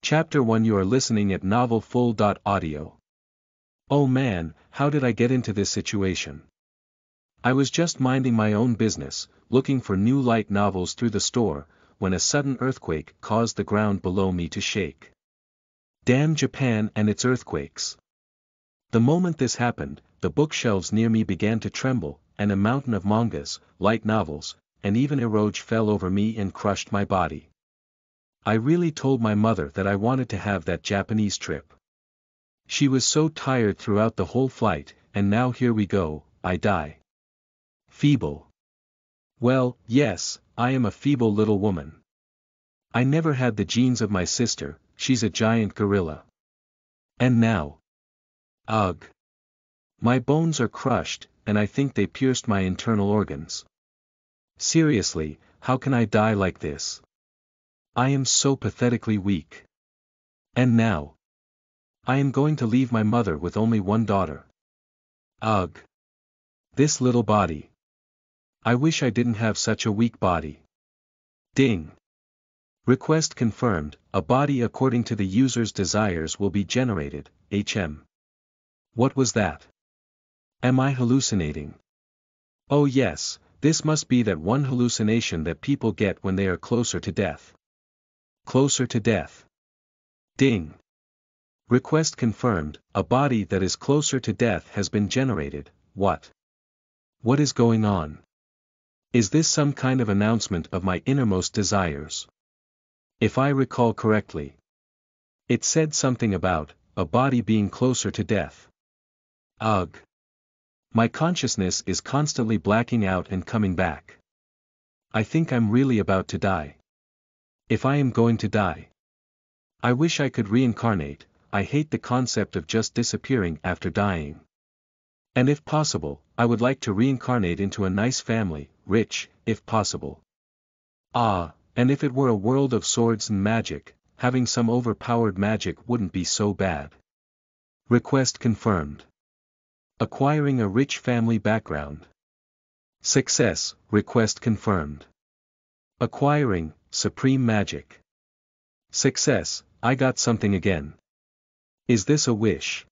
Chapter 1. You are listening at Novel Full. Audio. Oh man, how did I get into this situation? I was just minding my own business, looking for new light novels through the store, when a sudden earthquake caused the ground below me to shake. Damn Japan and its earthquakes. The moment this happened, the bookshelves near me began to tremble, and a mountain of mangas, light novels, and even eroge fell over me and crushed my body. I really told my mother that I wanted to have that Japanese trip. She was so tired throughout the whole flight, and now here we go, I die. Feeble. Well, yes, I am a feeble little woman. I never had the genes of my sister, she's a giant gorilla. And now. Ugh. My bones are crushed, and I think they pierced my internal organs. Seriously, how can I die like this? I am so pathetically weak. And now. I am going to leave my mother with only one daughter. Ugh. This little body. I wish I didn't have such a weak body. Ding. Request confirmed, a body according to the user's desires will be generated, HM. What was that? Am I hallucinating? Oh yes, this must be that one hallucination that people get when they are closer to death. Closer to death. Ding. Request confirmed, a body that is closer to death has been generated. What? What is going on? Is this some kind of announcement of my innermost desires? If I recall correctly. It said something about, a body being closer to death. Ugh. My consciousness is constantly blacking out and coming back. I think I'm really about to die. If I am going to die. I wish I could reincarnate. I hate the concept of just disappearing after dying. And if possible, I would like to reincarnate into a nice family, rich, if possible. Ah, and if it were a world of swords and magic, having some overpowered magic wouldn't be so bad. Request confirmed. Acquiring a rich family background. Success, request confirmed. Acquiring, supreme magic. Success, I got something again. Is this a wish?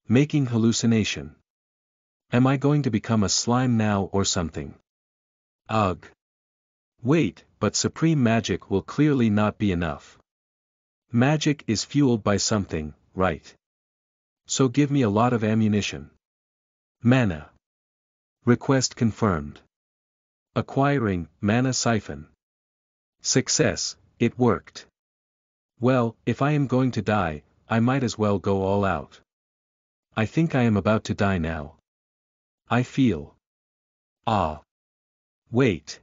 Making hallucination. Am I going to become a slime now or something? Ugh. Wait, but supreme magic will clearly not be enough. Magic is fueled by something, right? So give me a lot of ammunition. Mana. Request confirmed. Acquiring, mana siphon. Success, it worked. Well, if I am going to die, I might as well go all out. I think I am about to die now. I feel. Ah. Wait.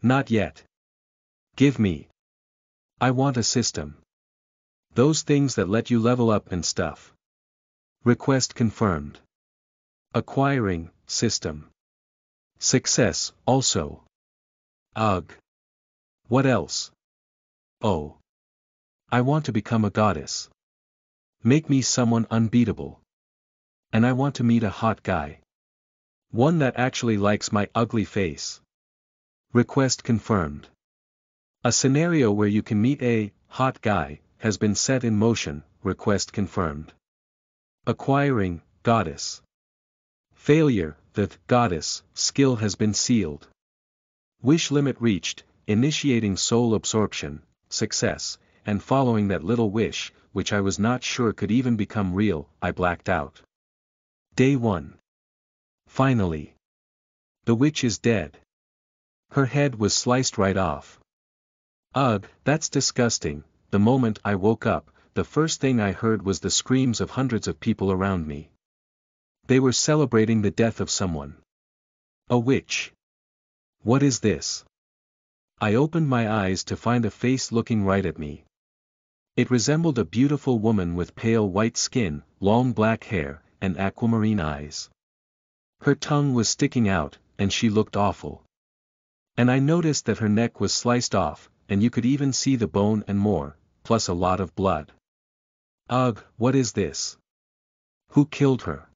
Not yet. Give me. I want a system. Those things that let you level up and stuff. Request confirmed. Acquiring, system. Success, also. Ugh. What else? Oh. I want to become a goddess. Make me someone unbeatable. And I want to meet a hot guy. One that actually likes my ugly face. Request confirmed. A scenario where you can meet a hot guy has been set in motion. Request confirmed. Acquiring, goddess. Failure, the goddess skill has been sealed. Wish limit reached, initiating soul absorption, success, and following that little wish, which I was not sure could even become real, I blacked out. Day 1. Finally. The witch is dead. Her head was sliced right off. Ugh, that's disgusting. The moment I woke up, the first thing I heard was the screams of hundreds of people around me. They were celebrating the death of someone. A witch. What is this? I opened my eyes to find a face looking right at me. It resembled a beautiful woman with pale white skin, long black hair, and aquamarine eyes. Her tongue was sticking out, and she looked awful. And I noticed that her neck was sliced off, and you could even see the bone and more, plus a lot of blood. Ugh, what is this? Who killed her?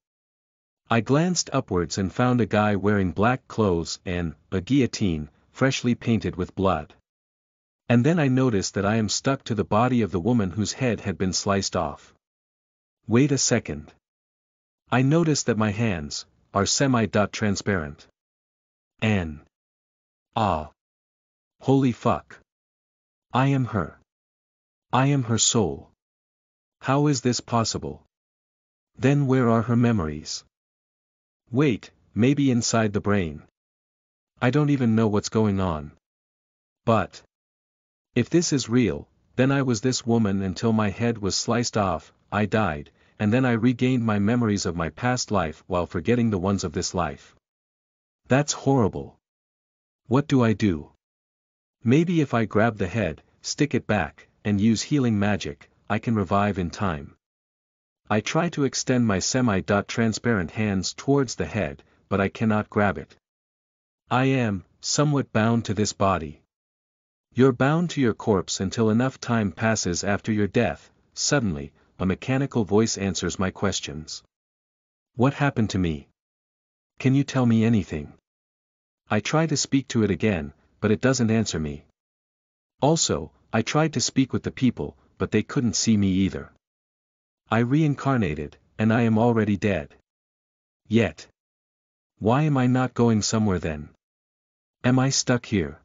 I glanced upwards and found a guy wearing black clothes and a guillotine, freshly painted with blood. And then I notice that I am stuck to the body of the woman whose head had been sliced off. Wait a second. I notice that my hands are semi-transparent. And holy fuck. I am her. I am her soul. How is this possible? Then where are her memories? Wait, maybe inside the brain. I don't even know what's going on. But if this is real, then I was this woman until my head was sliced off, I died, and then I regained my memories of my past life while forgetting the ones of this life. That's horrible. What do I do? Maybe if I grab the head, stick it back, and use healing magic, I can revive in time. I try to extend my semi-transparent hands towards the head, but I cannot grab it. I am somewhat bound to this body. You're bound to your corpse until enough time passes after your death. Suddenly, a mechanical voice answers my questions. What happened to me? Can you tell me anything? I try to speak to it again, but it doesn't answer me. Also, I tried to speak with the people, but they couldn't see me either. I reincarnated, and I am already dead. Yet. Why am I not going somewhere then? Am I stuck here?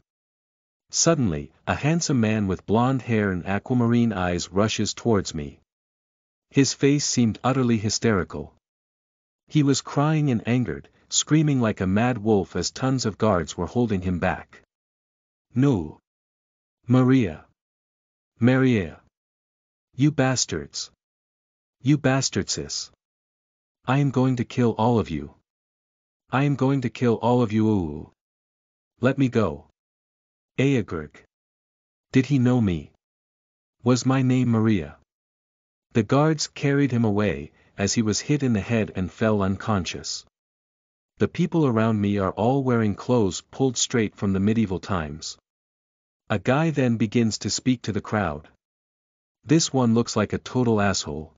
Suddenly, a handsome man with blonde hair and aquamarine eyes rushes towards me. His face seemed utterly hysterical. He was crying and angered, screaming like a mad wolf as tons of guards were holding him back. No. Maria. Maria. You bastards. You bastardses. I am going to kill all of you. I am going to kill all of you. Ooh. Let me go. Aegrig. Did he know me? Was my name Maria? The guards carried him away, as he was hit in the head and fell unconscious. The people around me are all wearing clothes pulled straight from the medieval times. A guy then begins to speak to the crowd. This one looks like a total asshole.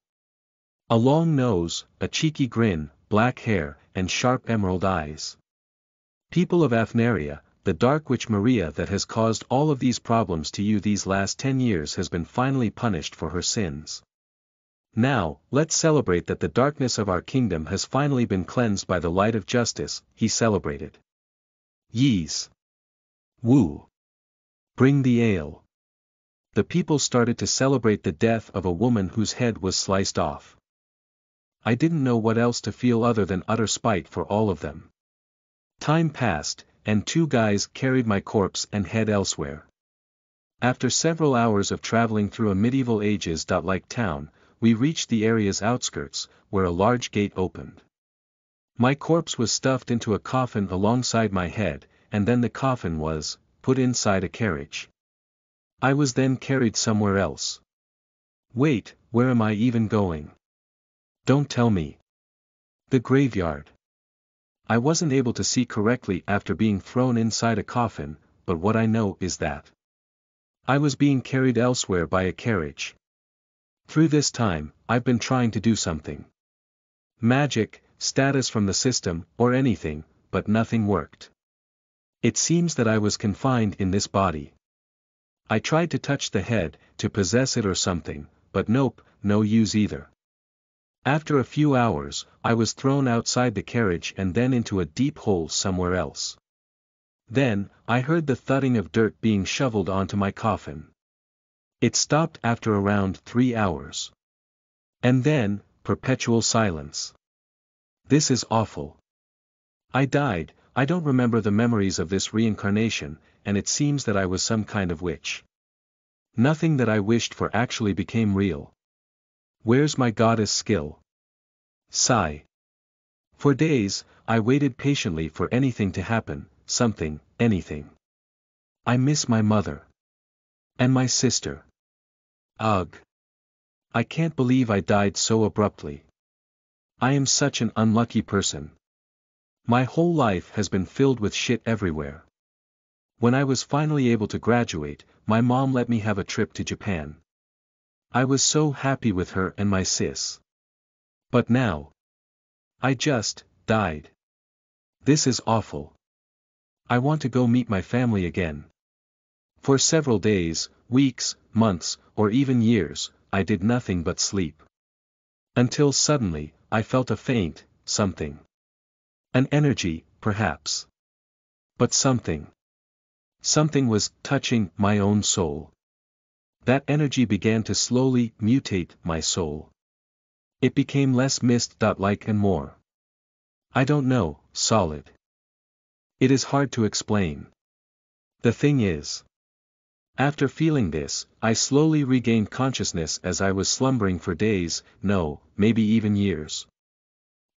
A long nose, a cheeky grin, black hair, and sharp emerald eyes. People of Athnaria, the dark witch Maria that has caused all of these problems to you these last 10 years has been finally punished for her sins. Now, let's celebrate that the darkness of our kingdom has finally been cleansed by the light of justice, he celebrated. Yees. Woo. Bring the ale. The people started to celebrate the death of a woman whose head was sliced off. I didn't know what else to feel other than utter spite for all of them. Time passed, and two guys carried my corpse and head elsewhere. After several hours of traveling through a medieval ages-like town, we reached the area's outskirts, where a large gate opened. My corpse was stuffed into a coffin alongside my head, and then the coffin was put inside a carriage. I was then carried somewhere else. Wait, where am I even going? Don't tell me. The graveyard. I wasn't able to see correctly after being thrown inside a coffin, but what I know is that I was being carried elsewhere by a carriage. Through this time, I've been trying to do something. Magic, status from the system, or anything, but nothing worked. It seems that I was confined in this body. I tried to touch the head, to possess it or something, but nope, no use either. After a few hours, I was thrown outside the carriage and then into a deep hole somewhere else. Then, I heard the thudding of dirt being shoveled onto my coffin. It stopped after around 3 hours. And then, perpetual silence. This is awful. I died. I don't remember the memories of this reincarnation, and it seems that I was some kind of witch. Nothing that I wished for actually became real. Where's my goddess skill? Sigh. For days, I waited patiently for anything to happen, something, anything. I miss my mother. And my sister. Ugh. I can't believe I died so abruptly. I am such an unlucky person. My whole life has been filled with shit everywhere. When I was finally able to graduate, my mom let me have a trip to Japan. I was so happy with her and my sis. But now, I just died. This is awful. I want to go meet my family again. For several days, weeks, months, or even years, I did nothing but sleep. Until suddenly, I felt a faint, something. An energy, perhaps. But something. Something was touching my own soul. That energy began to slowly mutate my soul. It became less mist-like and more. I don't know, solid. It is hard to explain. The thing is, after feeling this, I slowly regained consciousness as I was slumbering for days, no, maybe even years.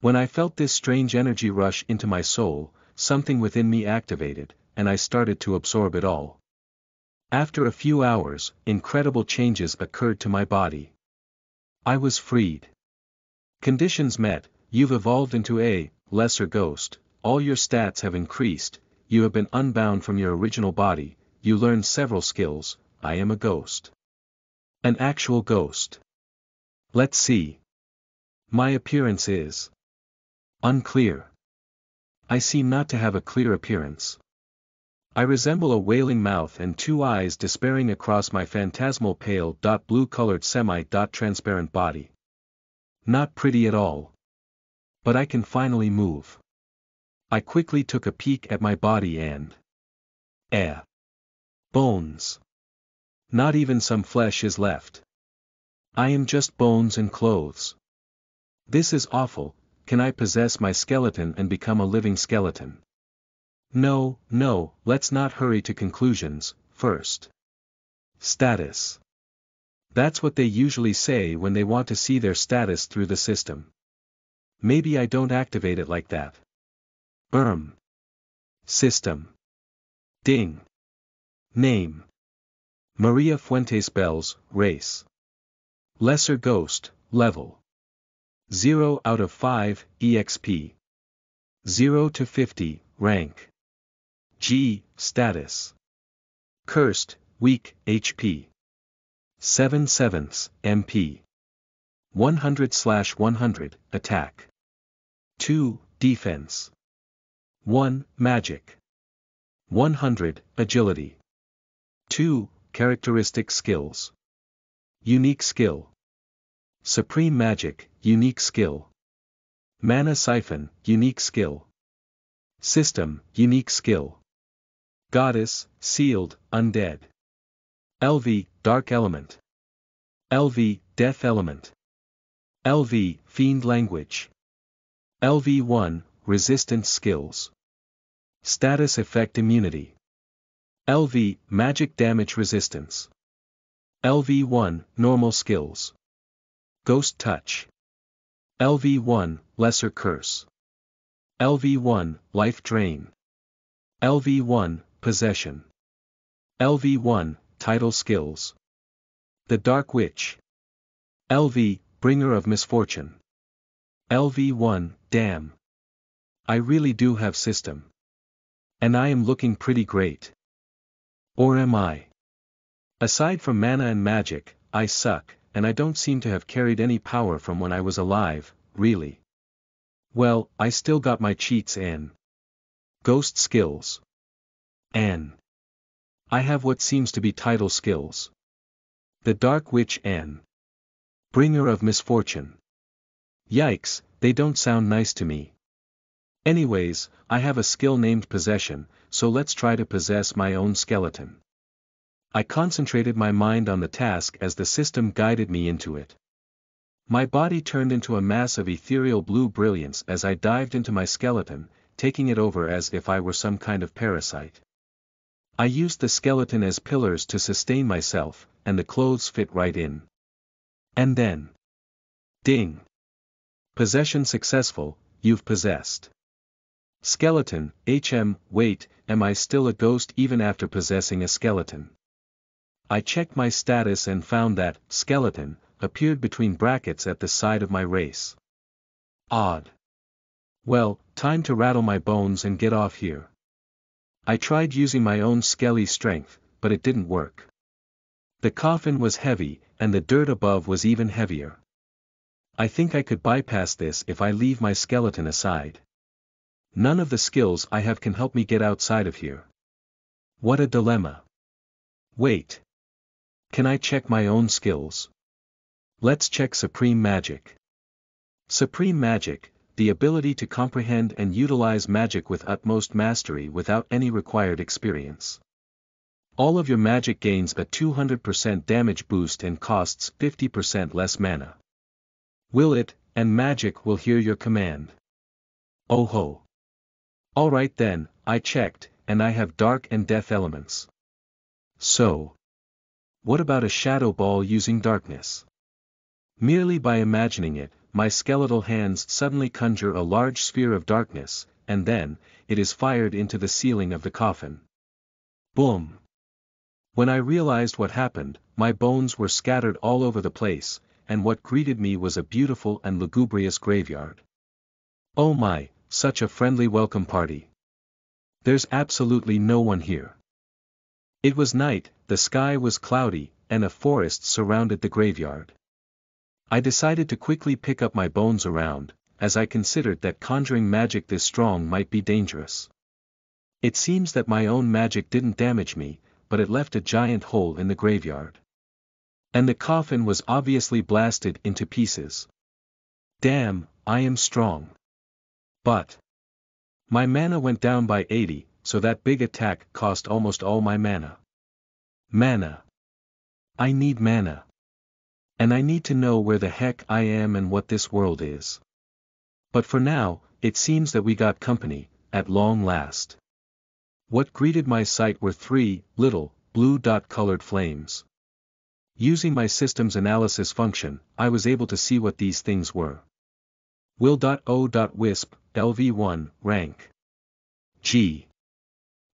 When I felt this strange energy rush into my soul, something within me activated, and I started to absorb it all. After a few hours, incredible changes occurred to my body. I was freed. Conditions met, you've evolved into a lesser ghost, all your stats have increased, you have been unbound from your original body, you learned several skills, I am a ghost. An actual ghost. Let's see. My appearance is unclear. I seem not to have a clear appearance. I resemble a wailing mouth and two eyes despairing across my phantasmal pale blue-colored semi-transparent body. Not pretty at all. But I can finally move. I quickly took a peek at my body and... bones. Not even some flesh is left. I am just bones and clothes. This is awful. Can I possess my skeleton and become a living skeleton? No, let's not hurry to conclusions, first. Status. That's what they usually say when they want to see their status through the system. Maybe I don't activate it like that. System. Ding. Name. Maria Fuentes Bells, race. Lesser Ghost, level. 0 out of 5, EXP. 0 to 50, rank. G, status. Cursed, weak, HP. 7/7, MP. 100/100, attack. 2, defense. 1, magic. 100, agility. 2, characteristic skills. Unique skill. Supreme magic, unique skill. Mana siphon, unique skill. System, unique skill. Goddess, sealed, undead. LV, dark element. LV, death element. LV, fiend language. LV1, resistance skills. Status effect immunity. LV, magic damage resistance. LV1, normal skills. Ghost touch. LV1, lesser curse. LV1, life drain. LV1, possession. LV1, title skills. The Dark Witch. LV, bringer of misfortune. LV1, damn. I really do have system. And I am looking pretty great. Or am I? Aside from mana and magic, I suck, and I don't seem to have carried any power from when I was alive, really. Well, I still got my cheats and ghost skills. And I have what seems to be title skills. The Dark Witch and bringer of misfortune. Yikes, they don't sound nice to me. Anyways, I have a skill named possession, so let's try to possess my own skeleton. I concentrated my mind on the task as the system guided me into it. My body turned into a mass of ethereal blue brilliance as I dived into my skeleton, taking it over as if I were some kind of parasite. I used the skeleton as pillars to sustain myself, and the clothes fit right in. And then... ding! Possession successful, you've possessed. Skeleton, wait, am I still a ghost even after possessing a skeleton? I checked my status and found that, skeleton, appeared between brackets at the side of my race. Odd. Well, time to rattle my bones and get off here. I tried using my own skelly strength, but it didn't work. The coffin was heavy, and the dirt above was even heavier. I think I could bypass this if I leave my skeleton aside. None of the skills I have can help me get outside of here. What a dilemma. Wait. Can I check my own skills? Let's check Supreme Magic. Supreme Magic, the ability to comprehend and utilize magic with utmost mastery without any required experience. All of your magic gains a 200% damage boost and costs 50% less mana. Will it, and magic will hear your command. Oh ho. Alright then, I checked, and I have dark and death elements. So. What about a shadow ball using darkness? Merely by imagining it, my skeletal hands suddenly conjure a large sphere of darkness, and then, it is fired into the ceiling of the coffin. Boom! When I realized what happened, my bones were scattered all over the place, and what greeted me was a beautiful and lugubrious graveyard. Oh my, such a friendly welcome party. There's absolutely no one here. It was night, the sky was cloudy, and a forest surrounded the graveyard. I decided to quickly pick up my bones around, as I considered that conjuring magic this strong might be dangerous. It seems that my own magic didn't damage me, but it left a giant hole in the graveyard. And the coffin was obviously blasted into pieces. Damn, I am strong. But my mana went down by 80, so that big attack cost almost all my mana. Mana. I need mana. And I need to know where the heck I am and what this world is. But for now, it seems that we got company, at long last. What greeted my sight were 3 little, blue dot-colored flames. Using my system's analysis function, I was able to see what these things were. Will.O.Wisp, LV1, rank G.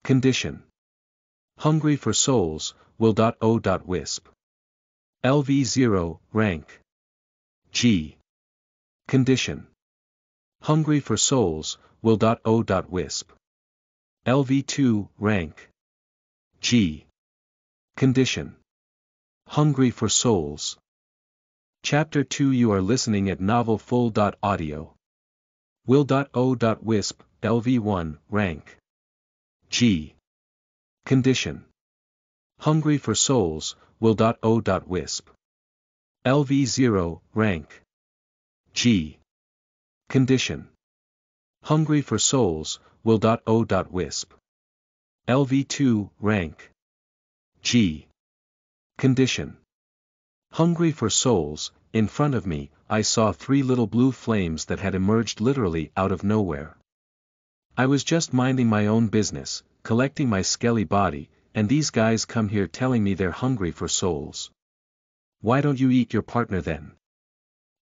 Condition. Hungry for souls, Will.O.Wisp. LV0, rank G. Condition. Hungry for souls, Will.O.Wisp. LV2, rank G. Condition. Hungry for souls. Chapter 2. You are listening at novelfull.audio. Will.O.Wisp, LV1, rank G. Condition. Hungry for souls, Will.O.Wisp. LV0, rank G. Condition. Hungry for souls, Will.O.Wisp. LV2, rank G. Condition. Hungry for souls. In front of me, I saw 3 little blue flames that had emerged literally out of nowhere. I was just minding my own business, collecting my skelly body, and these guys come here telling me they're hungry for souls. Why don't you eat your partner then?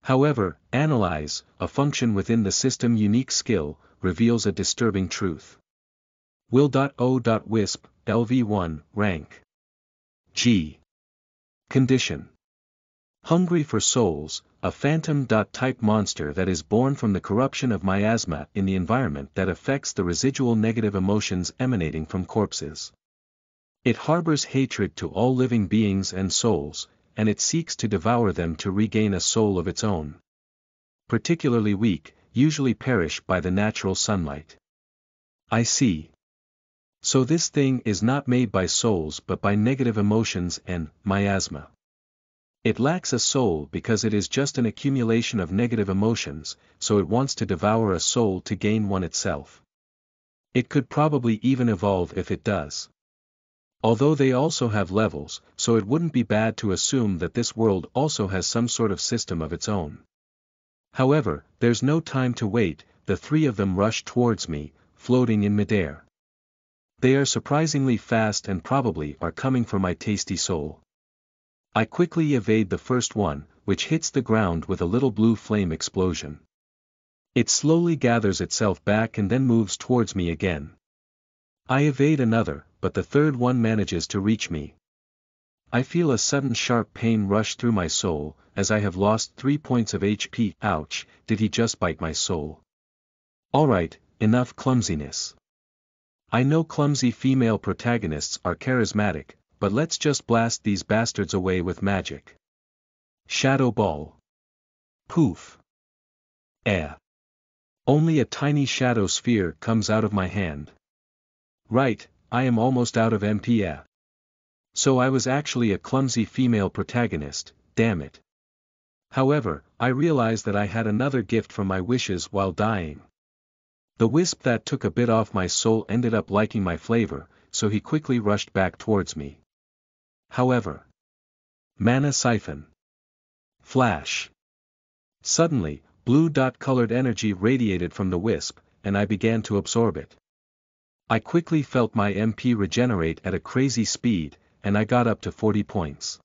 However, analyze, a function within the system unique skill, reveals a disturbing truth. Will.O.Wisp, LV1, rank G. Condition. Hungry for souls, a phantom-type monster that is born from the corruption of miasma in the environment that affects the residual negative emotions emanating from corpses. It harbors hatred to all living beings and souls, and it seeks to devour them to regain a soul of its own. Particularly weak, usually perish by the natural sunlight. I see. So this thing is not made by souls but by negative emotions and miasma. It lacks a soul because it is just an accumulation of negative emotions, so it wants to devour a soul to gain one itself. It could probably even evolve if it does. Although they also have levels, so it wouldn't be bad to assume that this world also has some sort of system of its own. However, there's no time to wait, the 3 of them rush towards me, floating in midair. They are surprisingly fast and probably are coming for my tasty soul. I quickly evade the first one, which hits the ground with a little blue flame explosion. It slowly gathers itself back and then moves towards me again. I evade another, but the third one manages to reach me. I feel a sudden sharp pain rush through my soul, as I have lost 3 points of HP. Ouch, did he just bite my soul? Alright, enough clumsiness. I know clumsy female protagonists are charismatic, but let's just blast these bastards away with magic. Shadow Ball. Poof. Only a tiny shadow sphere comes out of my hand. Right, I am almost out of MP. So I was actually a clumsy female protagonist, damn it. However, I realized that I had another gift from my wishes while dying. The wisp that took a bit off my soul ended up liking my flavor, so he quickly rushed back towards me. However. Mana siphon. Flash. Suddenly, blue dot-colored energy radiated from the wisp, and I began to absorb it. I quickly felt my MP regenerate at a crazy speed, and I got up to 40 points.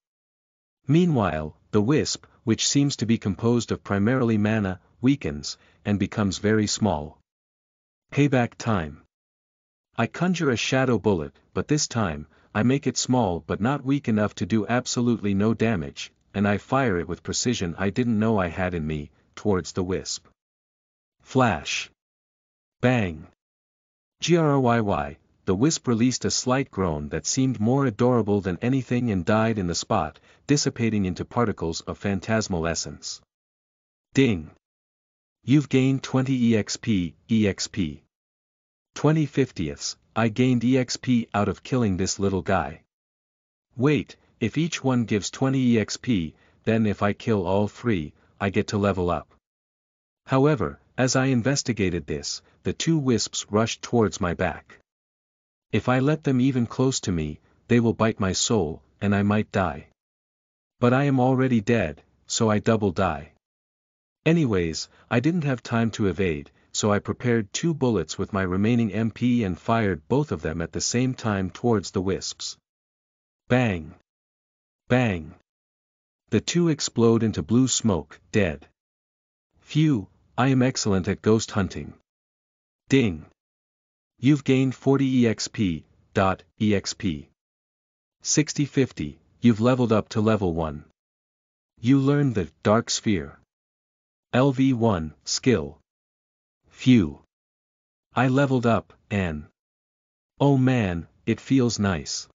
Meanwhile, the wisp, which seems to be composed of primarily mana, weakens, and becomes very small. Payback time. I conjure a shadow bullet, but this time, I make it small but not weak enough to do absolutely no damage, and I fire it with precision I didn't know I had in me, towards the wisp. Flash. Bang. Grryyy, the wisp released a slight groan that seemed more adorable than anything and died in the spot, dissipating into particles of phantasmal essence. Ding. You've gained 20 EXP. 20 50ths, I gained EXP out of killing this little guy. Wait, if each one gives 20 EXP, then if I kill all 3, I get to level up. However, as I investigated this, the 2 wisps rushed towards my back. If I let them even close to me, they will bite my soul, and I might die. But I am already dead, so I double die. Anyways, I didn't have time to evade, so I prepared 2 bullets with my remaining MP and fired both of them at the same time towards the wisps. Bang. Bang. The 2 explode into blue smoke, dead. Phew, I am excellent at ghost hunting. Ding. You've gained 40 EXP. 60 50, you've leveled up to level 1. You learned the Dark Sphere. LV1, skill. Phew. I leveled up, and oh man, it feels nice.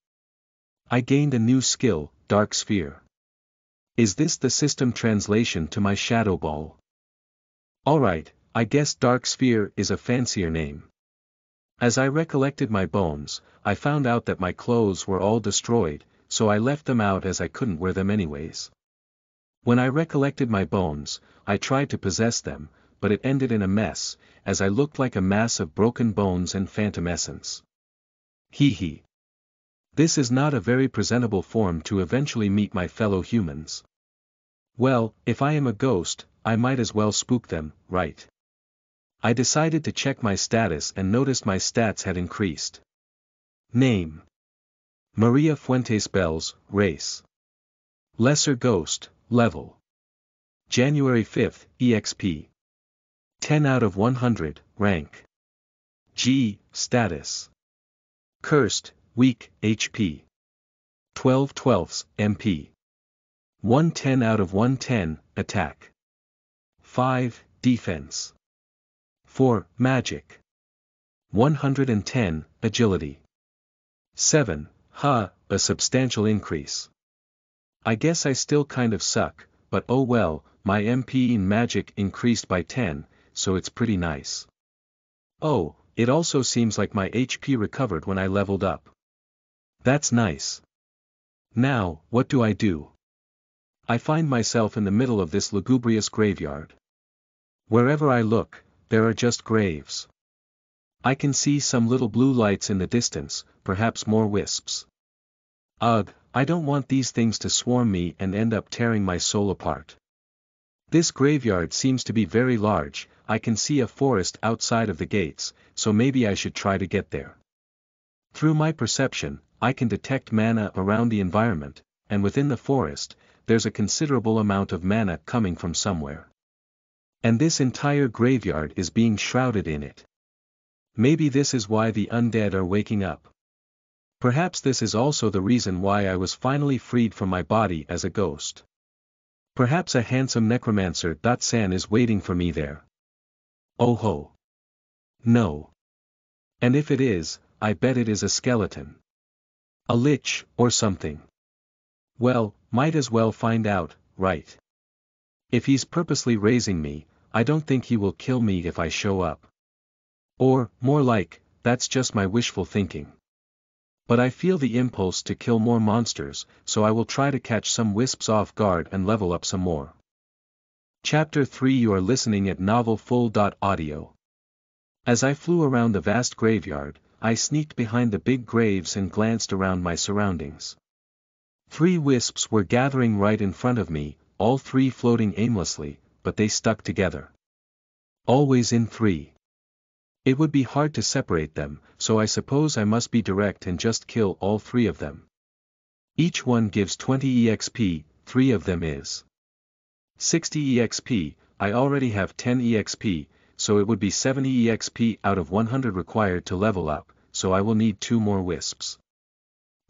I gained a new skill, Dark Sphere. Is this the system translation to my Shadow Ball? Alright, I guess Dark Sphere is a fancier name. As I recollected my bones, I found out that my clothes were all destroyed, so I left them out as I couldn't wear them anyways. When I recollected my bones, I tried to possess them, but it ended in a mess, as I looked like a mass of broken bones and phantom essence. Hee hee. This is not a very presentable form to eventually meet my fellow humans. Well, if I am a ghost, I might as well spook them, right? I decided to check my status and noticed my stats had increased. Name. Maria Fuentes Bells, race. Lesser Ghost, level. January 5th, EXP. 10 out of 100, rank. G, status. Cursed, weak, HP. 12 12ths, MP. 110 out of 110, attack. 5, defense. 4, magic. 110, agility. 7, a substantial increase. I guess I still kind of suck, but oh well, my MP in magic increased by 10, so it's pretty nice. Oh, it also seems like my HP recovered when I leveled up. That's nice. Now, what do I do? I find myself in the middle of this lugubrious graveyard. Wherever I look, there are just graves. I can see some little blue lights in the distance, perhaps more wisps. Ugh, I don't want these things to swarm me and end up tearing my soul apart. This graveyard seems to be very large, I can see a forest outside of the gates, so maybe I should try to get there. Through my perception, I can detect mana around the environment, and within the forest, there's a considerable amount of mana coming from somewhere. And this entire graveyard is being shrouded in it. Maybe this is why the undead are waking up. Perhaps this is also the reason why I was finally freed from my body as a ghost. Perhaps a handsome necromancer San is waiting for me there. Oh ho. No. And if it is, I bet it is a skeleton. A lich, or something. Well, might as well find out, right? If he's purposely raising me, I don't think he will kill me if I show up. Or, more like, that's just my wishful thinking. But I feel the impulse to kill more monsters, so I will try to catch some wisps off guard and level up some more. Chapter 3. You are listening at novelfull.audio. As I flew around the vast graveyard, I sneaked behind the big graves and glanced around my surroundings. 3 wisps were gathering right in front of me, all 3 floating aimlessly, but they stuck together. Always in 3. It would be hard to separate them, so I suppose I must be direct and just kill all 3 of them. Each one gives 20 EXP, 3 of them is 60 EXP, I already have 10 EXP, so it would be 70 EXP out of 100 required to level up, so I will need 2 more wisps.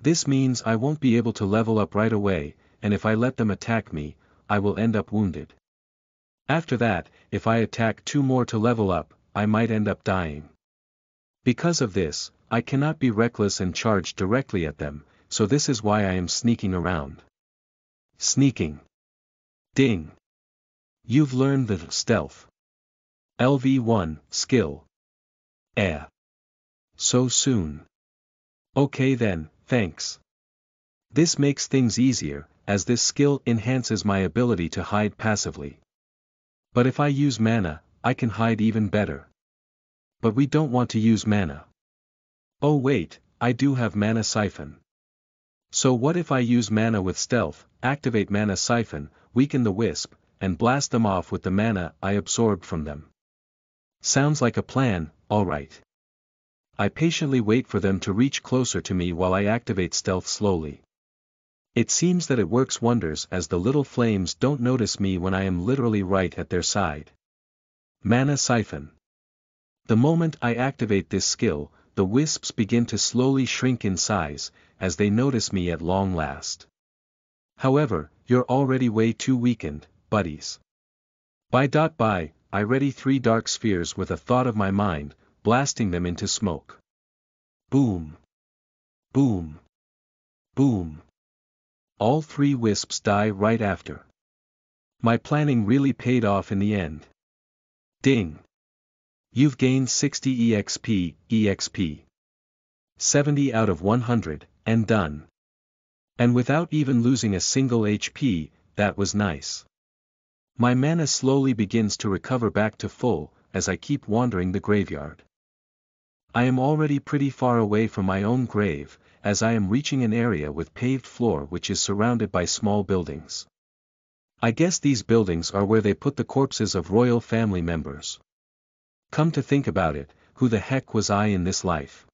This means I won't be able to level up right away, and if I let them attack me, I will end up wounded. After that, if I attack 2 more to level up, I might end up dying. Because of this, I cannot be reckless and charge directly at them, so this is why I am sneaking around. Sneaking. Ding. You've learned the stealth LV1 skill. So soon. Okay then, thanks. This makes things easier, as this skill enhances my ability to hide passively. But if I use mana, I can hide even better. But we don't want to use mana. Oh wait, I do have mana siphon. So what if I use mana with stealth, activate mana siphon, weaken the wisp, and blast them off with the mana I absorbed from them? Sounds like a plan, alright. I patiently wait for them to reach closer to me while I activate stealth slowly. It seems that it works wonders as the little flames don't notice me when I am literally right at their side. Mana siphon. The moment I activate this skill, the wisps begin to slowly shrink in size, as they notice me at long last. However, you're already way too weakened, buddies. Bye, I ready 3 dark spheres with a thought of my mind, blasting them into smoke. Boom. Boom. Boom. All 3 wisps die right after. My planning really paid off in the end. Ding. You've gained 60 EXP. 70 out of 100, and done. And without even losing a single HP, that was nice. My mana slowly begins to recover back to full, as I keep wandering the graveyard. I am already pretty far away from my own grave, as I am reaching an area with paved floor which is surrounded by small buildings. I guess these buildings are where they put the corpses of royal family members. Come to think about it, who the heck was I in this life?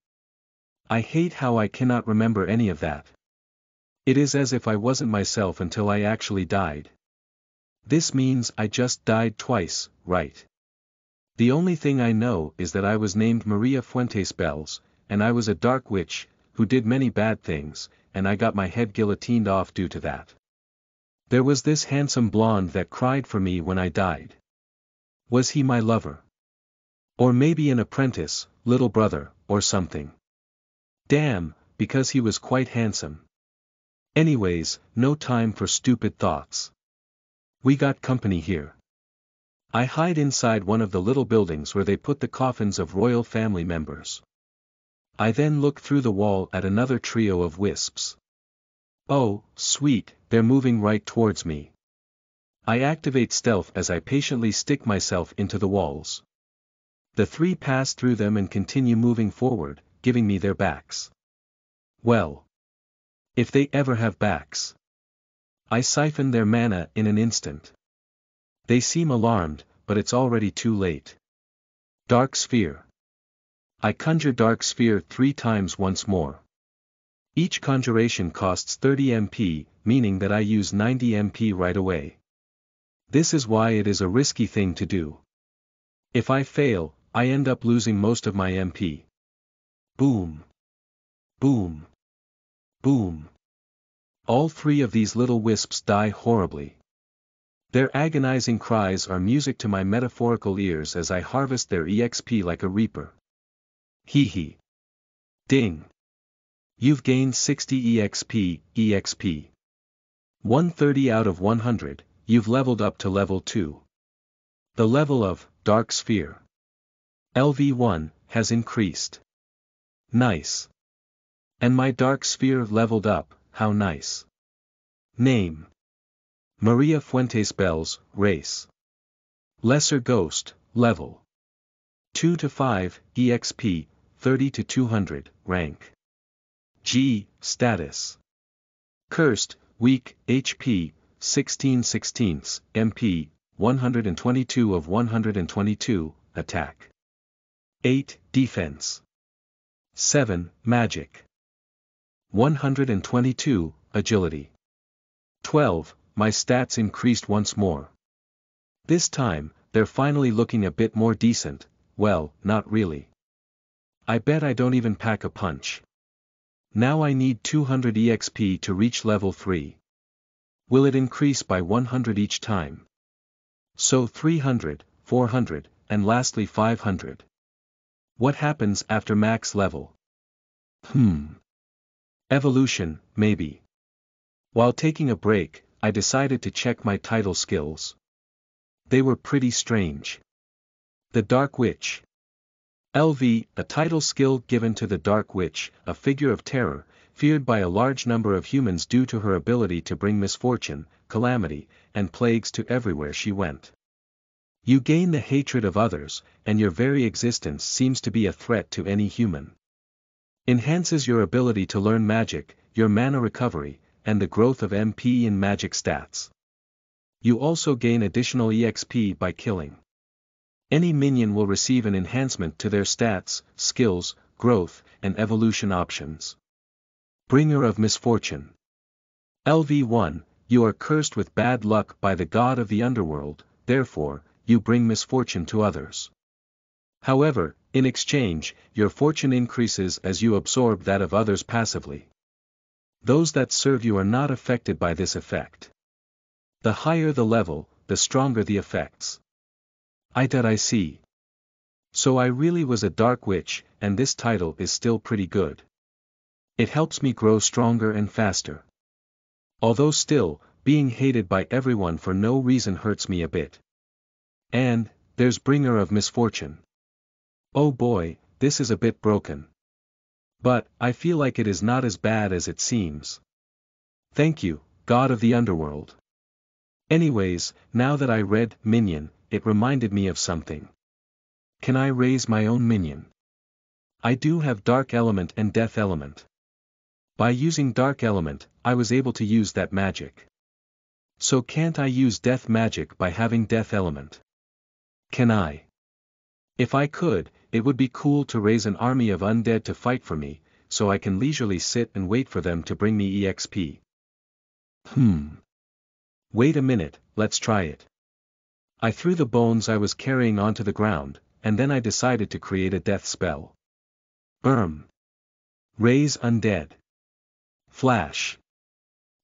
I hate how I cannot remember any of that. It is as if I wasn't myself until I actually died. This means I just died twice, right? The only thing I know is that I was named Maria Fuentes Bells, and I was a dark witch, who did many bad things, and I got my head guillotined off due to that. There was this handsome blonde that cried for me when I died. Was he my lover? Or maybe an apprentice, little brother, or something. Damn, because he was quite handsome. Anyways, no time for stupid thoughts. We got company here. I hide inside one of the little buildings where they put the coffins of royal family members. I then look through the wall at another trio of wisps. Oh, sweet, they're moving right towards me. I activate stealth as I patiently stick myself into the walls. The 3 pass through them and continue moving forward, giving me their backs. Well. If they ever have backs. I siphon their mana in an instant. They seem alarmed, but it's already too late. Dark Sphere. I conjure Dark Sphere 3 times once more. Each conjuration costs 30 MP, meaning that I use 90 MP right away. This is why it is a risky thing to do. If I fail, I end up losing most of my MP. Boom. Boom. Boom. All 3 of these little wisps die horribly. Their agonizing cries are music to my metaphorical ears as I harvest their EXP like a reaper. Hee hee. Ding. You've gained 60 EXP. 130 out of 100, you've leveled up to level 2. The level of Dark Sphere LV1 has increased. Nice. And my dark sphere leveled up, how nice. Name: Maria Fuentes Bells, race: Lesser Ghost, level 2 to 5, EXP, 30 to 200, rank G, status: Cursed, weak, HP, 16/16, MP, 122 of 122, attack 8, defense 7, magic 122, agility 12, my stats increased once more. This time, they're finally looking a bit more decent. Well, not really. I bet I don't even pack a punch. Now I need 200 EXP to reach level 3. Will it increase by 100 each time? So 300, 400, and lastly 500. What happens after max level? Evolution, maybe. While taking a break, I decided to check my title skills. They were pretty strange. The Dark Witch. LV, a title skill given to the Dark Witch, a figure of terror, feared by a large number of humans due to her ability to bring misfortune, calamity, and plagues to everywhere she went. You gain the hatred of others, and your very existence seems to be a threat to any human. Enhances your ability to learn magic, your mana recovery, and the growth of MP in magic stats. You also gain additional EXP by killing. Any minion will receive an enhancement to their stats, skills, growth, and evolution options. Bringer of Misfortune. LV1, you are cursed with bad luck by the god of the underworld, therefore, you bring misfortune to others. However, in exchange, your fortune increases as you absorb that of others passively. Those that serve you are not affected by this effect. The higher the level, the stronger the effects. I see. So I really was a Dark Witch, and this title is still pretty good. It helps me grow stronger and faster. Although still, being hated by everyone for no reason hurts me a bit. And, there's Bringer of Misfortune. Oh boy, this is a bit broken. But, I feel like it is not as bad as it seems. Thank you, God of the Underworld. Anyways, now that I read Minion, it reminded me of something. Can I raise my own minion? I do have Dark Element and Death Element. By using Dark Element, I was able to use that magic. So can't I use Death magic by having Death Element? Can I? If I could, it would be cool to raise an army of undead to fight for me, so I can leisurely sit and wait for them to bring me EXP. Wait a minute, let's try it. I threw the bones I was carrying onto the ground, and then I decided to create a death spell. Raise Undead. Flash.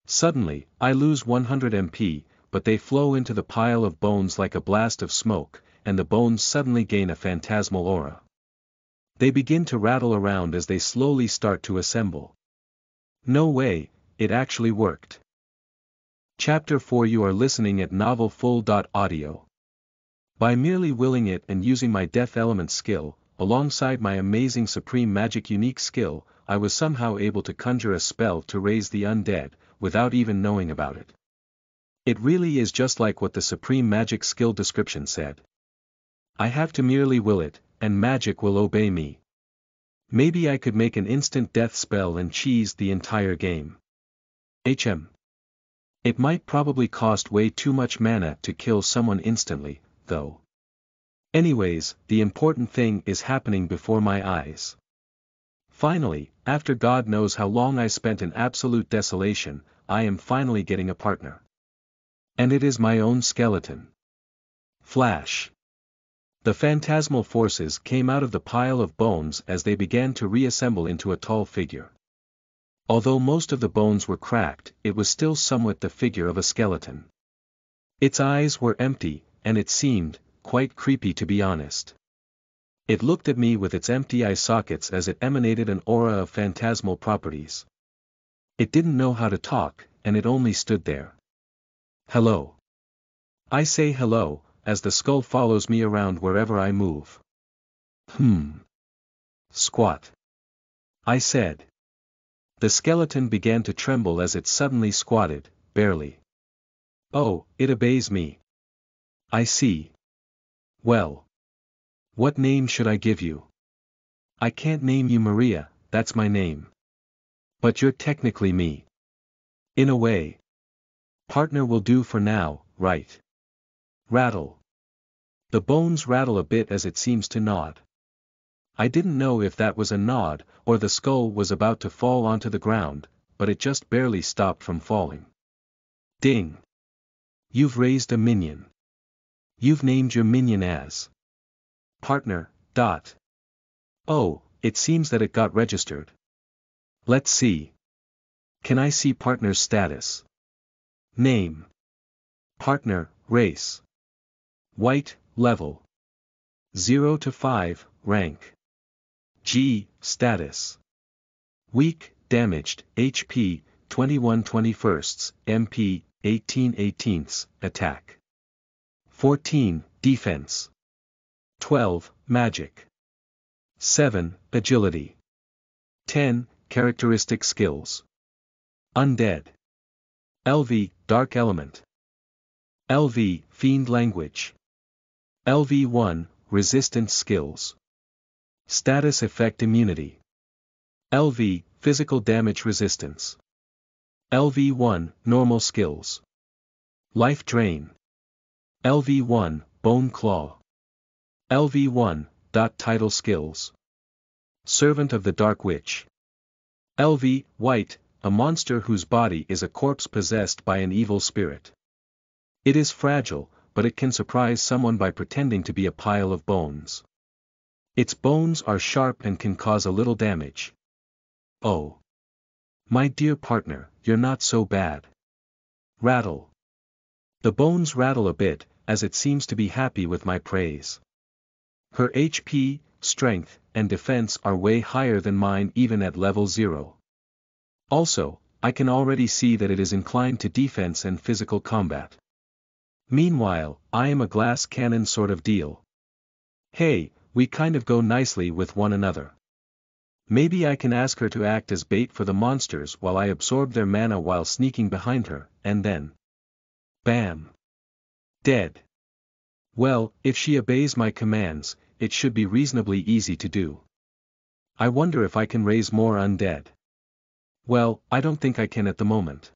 Suddenly, I lose 100 MP, but they flow into the pile of bones like a blast of smoke, and the bones suddenly gain a phantasmal aura. They begin to rattle around as they slowly start to assemble. No way, it actually worked. Chapter 4. You are listening at novelfull.audio. By merely willing it and using my Death Element skill, alongside my amazing Supreme Magic unique skill, I was somehow able to conjure a spell to raise the undead, without even knowing about it. It really is just like what the Supreme Magic skill description said. I have to merely will it, and magic will obey me. Maybe I could make an instant death spell and cheese the entire game. It might probably cost way too much mana to kill someone instantly, though. Anyways, the important thing is happening before my eyes. Finally, after God knows how long I spent in absolute desolation, I am finally getting a partner. And it is my own skeleton. Flash. The phantasmal forces came out of the pile of bones as they began to reassemble into a tall figure. Although most of the bones were cracked, it was still somewhat the figure of a skeleton. Its eyes were empty, and it seemed quite creepy to be honest. It looked at me with its empty eye sockets as it emanated an aura of phantasmal properties. It didn't know how to talk, and it only stood there. Hello. I say hello, as the skull follows me around wherever I move. Squat. I said. The skeleton began to tremble as it suddenly squatted, barely. Oh, it obeys me. I see. Well. What name should I give you? I can't name you Maria, that's my name. But you're technically me. In a way. Partner will do for now, right? Rattle. The bones rattle a bit as it seems to nod. I didn't know if that was a nod, or the skull was about to fall onto the ground, but it just barely stopped from falling. Ding. You've raised a minion. You've named your minion as Partner, dot. Oh, it seems that it got registered. Let's see. Can I see partner's status? Name. Partner, race. White, level. 0 to 5, rank. G, status. Weak, damaged, HP, 21/21, MP, 18/18, attack. 14, defense. 12, magic. 7, agility. 10, characteristic skills. Undead. LV, dark element. LV, fiend language. LV1, resistance skills. Status effect immunity. LV, physical damage resistance. LV1, normal skills. Life drain. LV1, bone claw. LV1, title skills. Servant of the Dark Witch. LV, white, a monster whose body is a corpse possessed by an evil spirit. It is fragile, but it can surprise someone by pretending to be a pile of bones. Its bones are sharp and can cause a little damage. Oh. My dear partner, you're not so bad. Rattle. The bones rattle a bit, as it seems to be happy with my praise. Her HP, strength, and defense are way higher than mine even at level 0. Also, I can already see that it is inclined to defense and physical combat. Meanwhile, I am a glass cannon sort of deal. Hey, we kind of go nicely with one another. Maybe I can ask her to act as bait for the monsters while I absorb their mana while sneaking behind her, and then... Bam! Dead. Well, if she obeys my commands, it should be reasonably easy to do. I wonder if I can raise more undead. Well, I don't think I can at the moment.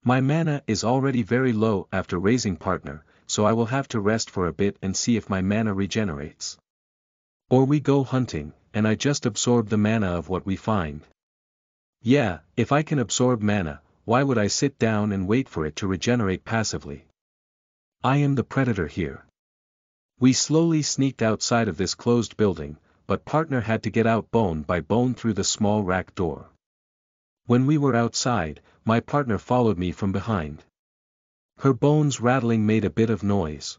My mana is already very low after raising partner, so I will have to rest for a bit and see if my mana regenerates. Or we go hunting, and I just absorb the mana of what we find. Yeah, if I can absorb mana, why would I sit down and wait for it to regenerate passively? I am the predator here. We slowly sneaked outside of this closed building, but partner had to get out bone by bone through the small rack door. When we were outside, my partner followed me from behind. Her bones rattling made a bit of noise.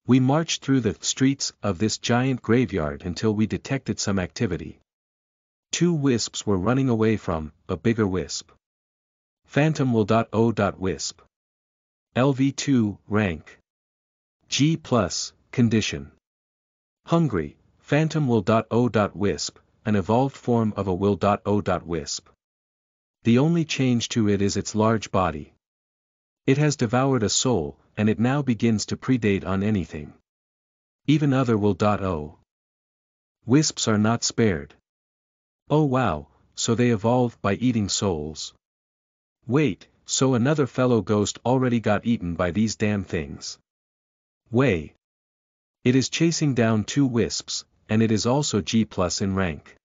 We marched through the streets of this giant graveyard until we detected some activity. 2 wisps were running away from a bigger wisp. Phantom will.o.wisp. LV2, rank. G+, condition. Hungry, Phantom will.o.wisp, an evolved form of a will.o.wisp. The only change to it is its large body. It has devoured a soul, and it now begins to predate on anything. Even other will.o. Wisps are not spared. Oh wow, so they evolve by eating souls. Wait, so another fellow ghost already got eaten by these damn things. Way. It is chasing down 2 wisps, and it is also G+ in rank.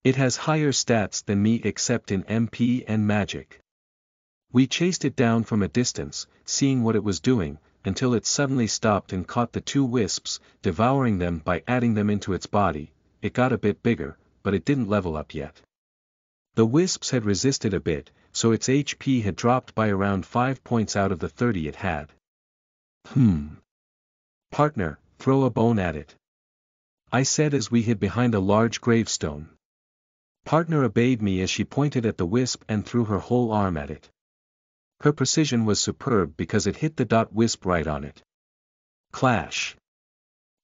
It has higher stats than me except in MP and magic. We chased it down from a distance, seeing what it was doing, until it suddenly stopped and caught the 2 wisps, devouring them by adding them into its body. It got a bit bigger, but it didn't level up yet. The wisps had resisted a bit, so its HP had dropped by around 5 points out of the 30 it had. Partner, throw a bone at it. I said as we hid behind a large gravestone. Partner obeyed me as she pointed at the wisp and threw her whole arm at it. Her precision was superb because it hit the wisp right on it. Clash.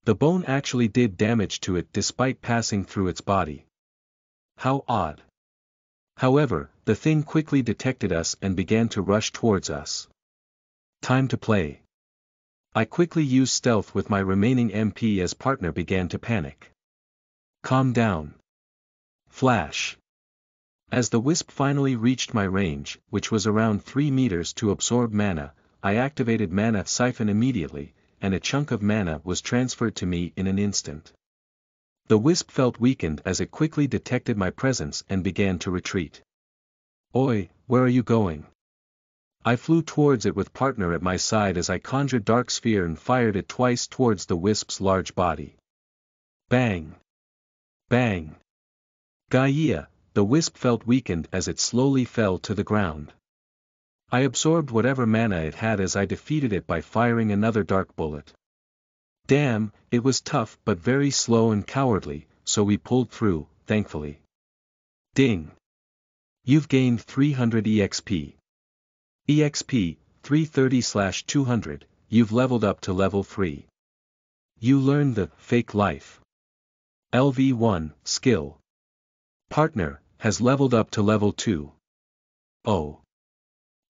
The bone actually did damage to it despite passing through its body. How odd. However, the thing quickly detected us and began to rush towards us. Time to play. I quickly used stealth with my remaining MP as partner began to panic. Calm down. Flash. As the wisp finally reached my range, which was around 3 meters to absorb mana, I activated Mana Siphon immediately, and a chunk of mana was transferred to me in an instant. The wisp felt weakened as it quickly detected my presence and began to retreat. Oi, where are you going? I flew towards it with partner at my side as I conjured Dark Sphere and fired it twice towards the wisp's large body. Bang! Bang! Gaia, the wisp felt weakened as it slowly fell to the ground. I absorbed whatever mana it had as I defeated it by firing another dark bullet. Damn, it was tough but very slow and cowardly, so we pulled through, thankfully. Ding! You've gained 300 EXP. EXP, 330/200, you've leveled up to level 3. You learned the Fake Life LV1 skill. Partner has leveled up to level 2. Oh.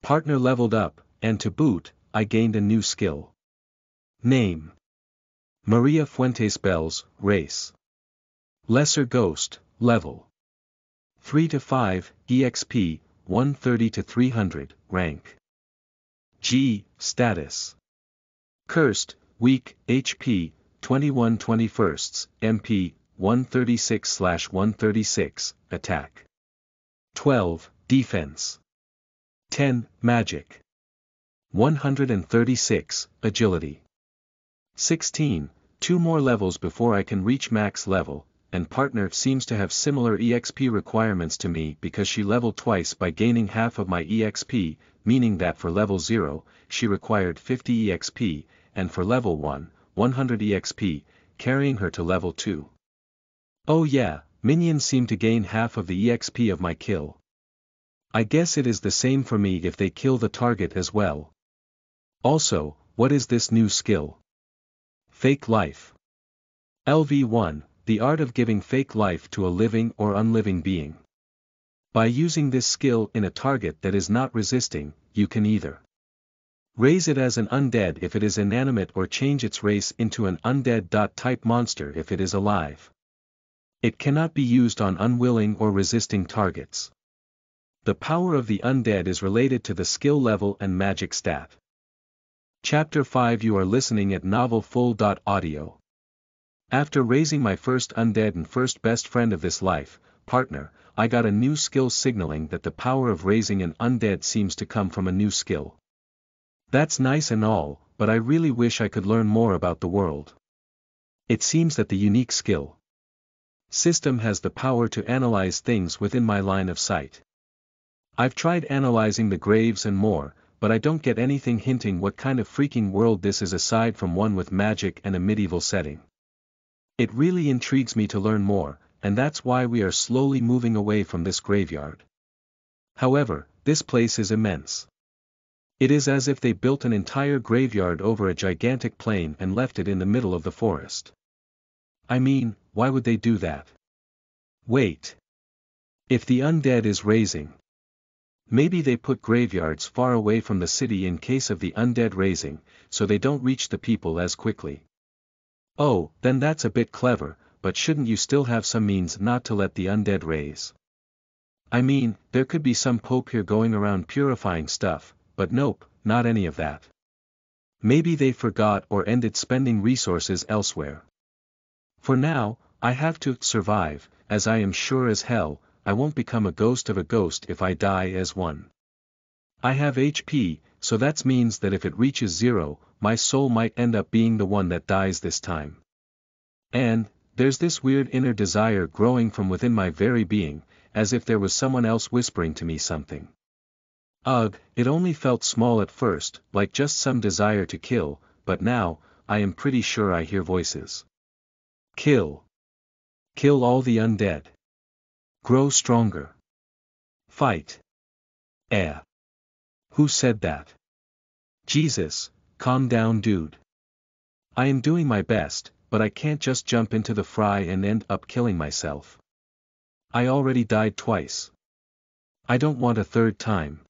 Partner leveled up, and to boot, I gained a new skill. Name: Maria Fuentes Bells, race. Lesser Ghost, level 3 to 5, EXP, 130 to 300, rank G, status. Cursed, weak, HP, 21 21st, MP, 136/136, attack 12, defense 10, magic 136, agility 16, 2 more levels before I can reach max level, and partner seems to have similar EXP requirements to me because she leveled twice by gaining half of my EXP, meaning that for level 0, she required 50 EXP, and for level 1, 100 EXP, carrying her to level 2. Oh yeah, minions seem to gain half of the EXP of my kill. I guess it is the same for me if they kill the target as well. Also, what is this new skill? Fake Life. LV1, the art of giving fake life to a living or unliving being. By using this skill in a target that is not resisting, you can either raise it as an undead if it is inanimate or change its race into an undead-type monster if it is alive. It cannot be used on unwilling or resisting targets. The power of the undead is related to the skill level and magic stat. Chapter 5. You are listening at novelfull.audio. After raising my first undead and first best friend of this life, partner, I got a new skill signaling that the power of raising an undead seems to come from a new skill. That's nice and all, but I really wish I could learn more about the world. It seems that the unique skill system has the power to analyze things within my line of sight. I've tried analyzing the graves and more, but I don't get anything hinting what kind of freaking world this is aside from one with magic and a medieval setting. It really intrigues me to learn more, and that's why we are slowly moving away from this graveyard. However, this place is immense. It is as if they built an entire graveyard over a gigantic plain and left it in the middle of the forest. I mean, why would they do that? Wait. If the undead is raising, maybe they put graveyards far away from the city in case of the undead raising, so they don't reach the people as quickly. Oh, then that's a bit clever, but shouldn't you still have some means not to let the undead raise? I mean, there could be some pope here going around purifying stuff, but nope, not any of that. Maybe they forgot or ended spending resources elsewhere. For now, I have to survive, as I am sure as hell, I won't become a ghost of a ghost if I die as one. I have HP, so that means that if it reaches 0, my soul might end up being the one that dies this time. And, there's this weird inner desire growing from within my very being, as if there was someone else whispering to me something. Ugh, it only felt small at first, like just some desire to kill, but now, I am pretty sure I hear voices. Kill. Kill all the undead. Grow stronger. Fight. Who said that? Jesus, calm down dude. I am doing my best, but I can't just jump into the fry and end up killing myself. I already died twice. I don't want a third time.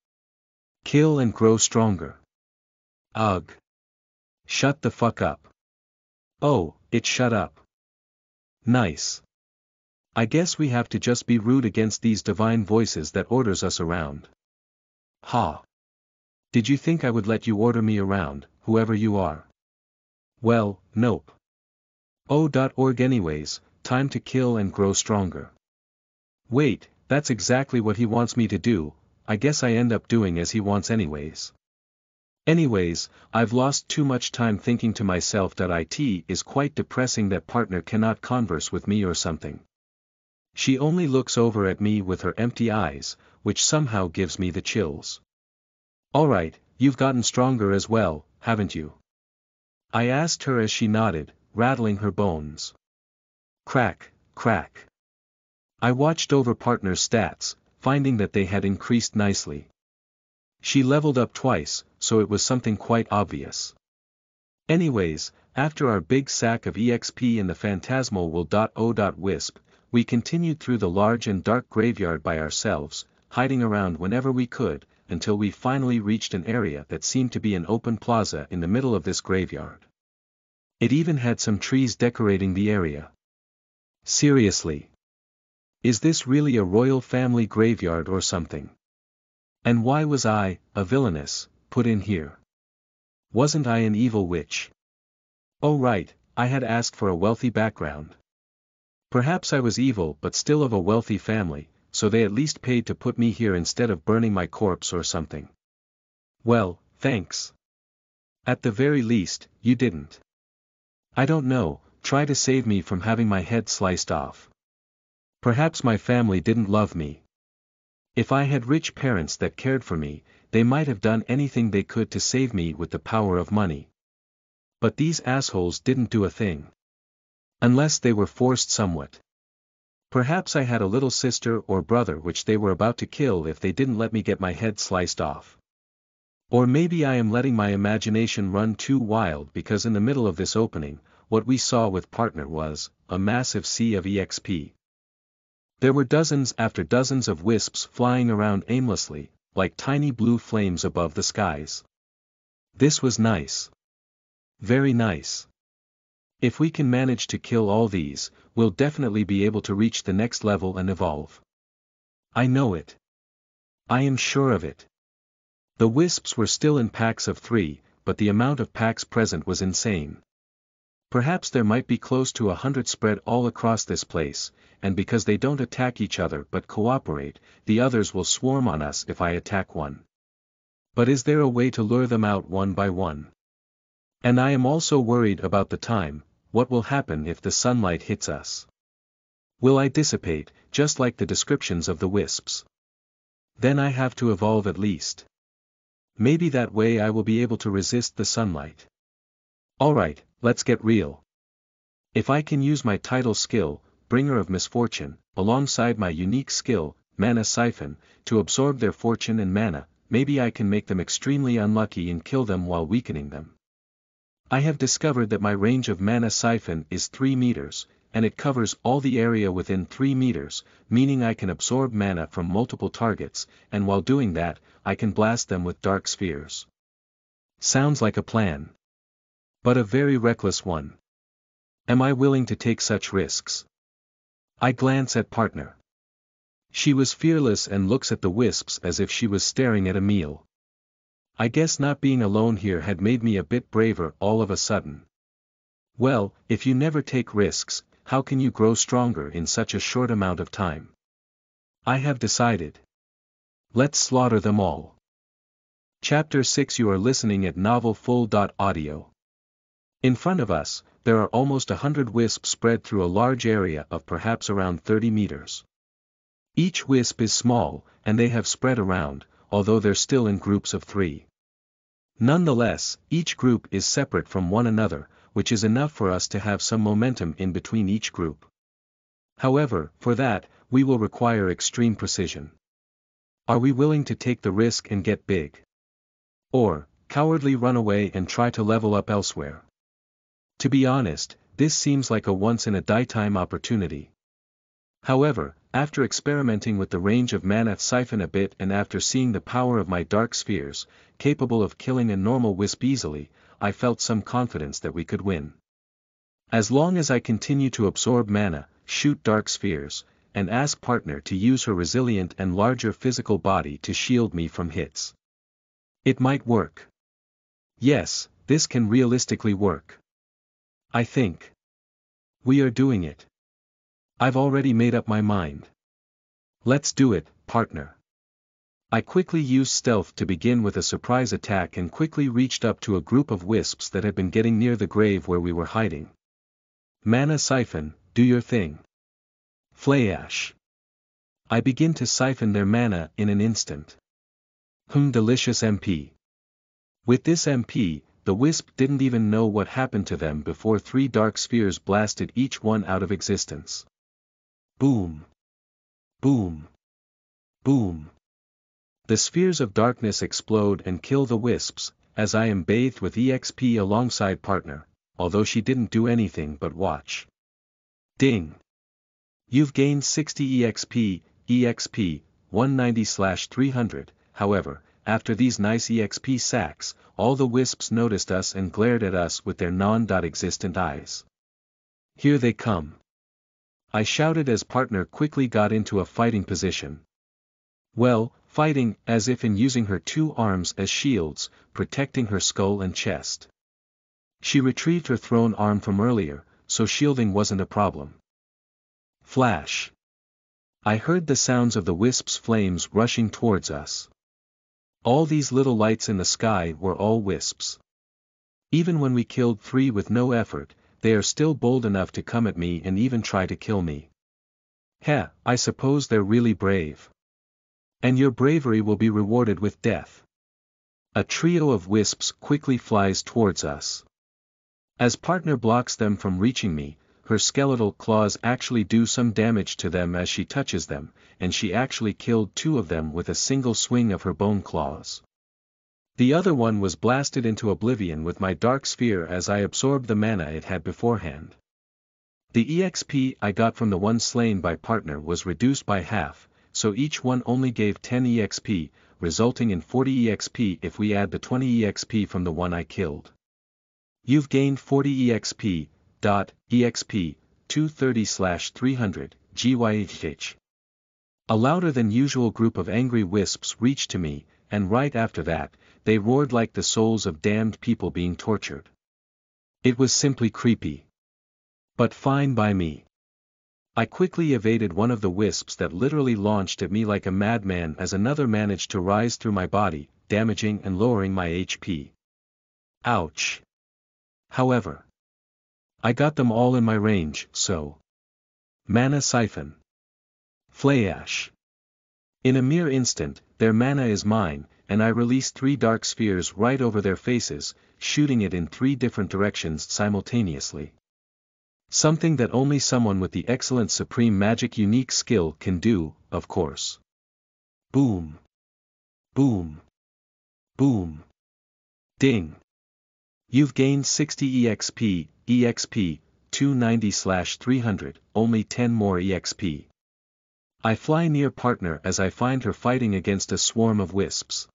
Kill and grow stronger. Ugh. Shut the fuck up. Oh, it shut up. Nice. I guess we have to just be rude against these divine voices that orders us around. Ha. Did you think I would let you order me around, whoever you are? Well, nope. Oh.org anyways, time to kill and grow stronger. Wait, that's exactly what he wants me to do, I guess I end up doing as he wants anyways. Anyways, I've lost too much time thinking to myself that it is quite depressing that partner cannot converse with me or something. She only looks over at me with her empty eyes, which somehow gives me the chills. Alright, you've gotten stronger as well, haven't you? I asked her as she nodded, rattling her bones. Crack, crack. I watched over partner's stats, finding that they had increased nicely. She leveled up twice, so it was something quite obvious. Anyways, after our big sack of EXP in the phantasmal will.o.wisp, we continued through the large and dark graveyard by ourselves, hiding around whenever we could, until we finally reached an area that seemed to be an open plaza in the middle of this graveyard. It even had some trees decorating the area. Seriously. Is this really a royal family graveyard or something? And why was I, a villainess, put in here? Wasn't I an evil witch? Oh right, I had asked for a wealthy background. Perhaps I was evil but still of a wealthy family, so they at least paid to put me here instead of burning my corpse or something. Well, thanks. At the very least, you didn't. I don't know, try to save me from having my head sliced off. Perhaps my family didn't love me. If I had rich parents that cared for me, they might have done anything they could to save me with the power of money. But these assholes didn't do a thing. Unless they were forced somewhat. Perhaps I had a little sister or brother which they were about to kill if they didn't let me get my head sliced off. Or maybe I am letting my imagination run too wild because in the middle of this opening, what we saw with partner was a massive sea of EXP. There were dozens after dozens of wisps flying around aimlessly, like tiny blue flames above the skies. This was nice. Very nice. If we can manage to kill all these, we'll definitely be able to reach the next level and evolve. I know it. I am sure of it. The wisps were still in packs of 3, but the amount of packs present was insane. Perhaps there might be close to 100 spread all across this place, and because they don't attack each other but cooperate, the others will swarm on us if I attack one. But is there a way to lure them out one by one? And I am also worried about the time. What will happen if the sunlight hits us? Will I dissipate, just like the descriptions of the wisps? Then I have to evolve at least. Maybe that way I will be able to resist the sunlight. Alright, let's get real. If I can use my title skill, Bringer of Misfortune, alongside my unique skill, Mana Siphon, to absorb their fortune and mana, maybe I can make them extremely unlucky and kill them while weakening them. I have discovered that my range of Mana Siphon is 3 meters, and it covers all the area within 3 meters, meaning I can absorb mana from multiple targets, and while doing that, I can blast them with dark spheres. Sounds like a plan. But a very reckless one. Am I willing to take such risks? I glance at partner. She was fearless and looks at the wisps as if she was staring at a meal. I guess not being alone here had made me a bit braver all of a sudden. Well, if you never take risks, how can you grow stronger in such a short amount of time? I have decided. Let's slaughter them all. Chapter 6. You are listening at novelfull.audio. In front of us, there are almost 100 wisps spread through a large area of perhaps around 30 meters. Each wisp is small, and they have spread around, although they're still in groups of 3. Nonetheless, each group is separate from one another, which is enough for us to have some momentum in between each group. However, for that, we will require extreme precision. Are we willing to take the risk and get big? Or, cowardly run away and try to level up elsewhere? To be honest, this seems like a once-in-a-lifetime opportunity. However, After experimenting with the range of mana siphon a bit and after seeing the power of my dark spheres, capable of killing a normal wisp easily, I felt some confidence that we could win. As long as I continue to absorb mana, shoot dark spheres, and ask partner to use her resilient and larger physical body to shield me from hits. It might work. Yes, this can realistically work. I think. We are doing it. I've already made up my mind. Let's do it, partner. I quickly used stealth to begin with a surprise attack and quickly reached up to a group of wisps that had been getting near the grave where we were hiding. Mana siphon, do your thing. Flash. I begin to siphon their mana in an instant. Delicious MP. With this MP, the wisp didn't even know what happened to them before 3 dark spheres blasted each one out of existence. Boom. Boom. Boom. The spheres of darkness explode and kill the wisps, as I am bathed with EXP alongside partner, although she didn't do anything but watch. Ding. You've gained 60 EXP, 190/300, however, after these nice EXP sacks, all the wisps noticed us and glared at us with their non-existent eyes. Here they come. I shouted as partner quickly got into a fighting position. Well, fighting, as if in using her 2 arms as shields, protecting her skull and chest. She retrieved her thrown arm from earlier, so shielding wasn't a problem. Flash. I heard the sounds of the wisp's flames rushing towards us. All these little lights in the sky were all wisps. Even when we killed 3 with no effort, they are still bold enough to come at me and even try to kill me. Heh, I suppose they're really brave. And your bravery will be rewarded with death. A trio of wisps quickly flies towards us. As partner blocks them from reaching me, her skeletal claws actually do some damage to them as she touches them, and she actually killed 2 of them with a single swing of her bone claws. The other one was blasted into oblivion with my dark sphere as I absorbed the mana it had beforehand. The EXP I got from the one slain by partner was reduced by half, so each one only gave 10 EXP, resulting in 40 EXP if we add the 20 EXP from the one I killed. You've gained 40 EXP, EXP, 230/300, GYHH. A louder than usual group of angry wisps reached to me, and right after that, they roared like the souls of damned people being tortured. It was simply creepy. But fine by me. I quickly evaded one of the wisps that literally launched at me like a madman as another managed to rise through my body, damaging and lowering my HP. Ouch. However, I got them all in my range, so. Mana siphon. Flash. In a mere instant, their mana is mine, and I release 3 dark spheres right over their faces, shooting it in 3 different directions simultaneously. Something that only someone with the excellent supreme magic unique skill can do, of course. Boom. Boom. Boom. Ding. You've gained 60 EXP, 290/300, only 10 more EXP. I fly near partner as I find her fighting against a swarm of wisps.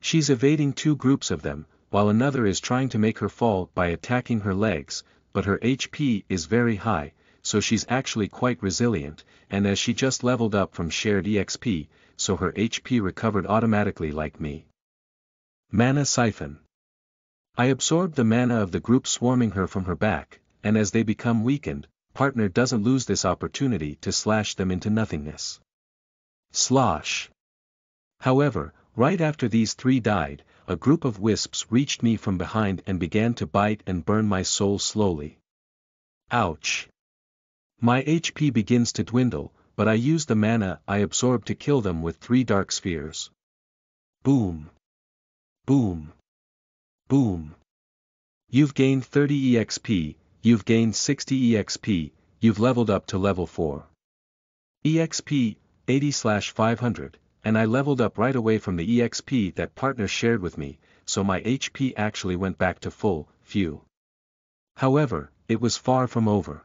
She's evading 2 groups of them, while another is trying to make her fall by attacking her legs, but her HP is very high, so she's actually quite resilient, and as she just leveled up from shared EXP, so her HP recovered automatically like me. Mana siphon. I absorbed the mana of the group swarming her from her back, and as they become weakened, partner doesn't lose this opportunity to slash them into nothingness. Slosh. However, right after these 3 died, a group of wisps reached me from behind and began to bite and burn my soul slowly. Ouch. My HP begins to dwindle, but I use the mana I absorbed to kill them with 3 dark spheres. Boom. Boom. Boom. You've gained 30 EXP, you've gained 60 EXP, you've leveled up to level 4. EXP, 80/500, and I leveled up right away from the EXP that partner shared with me, so my HP actually went back to full. Phew. However, it was far from over.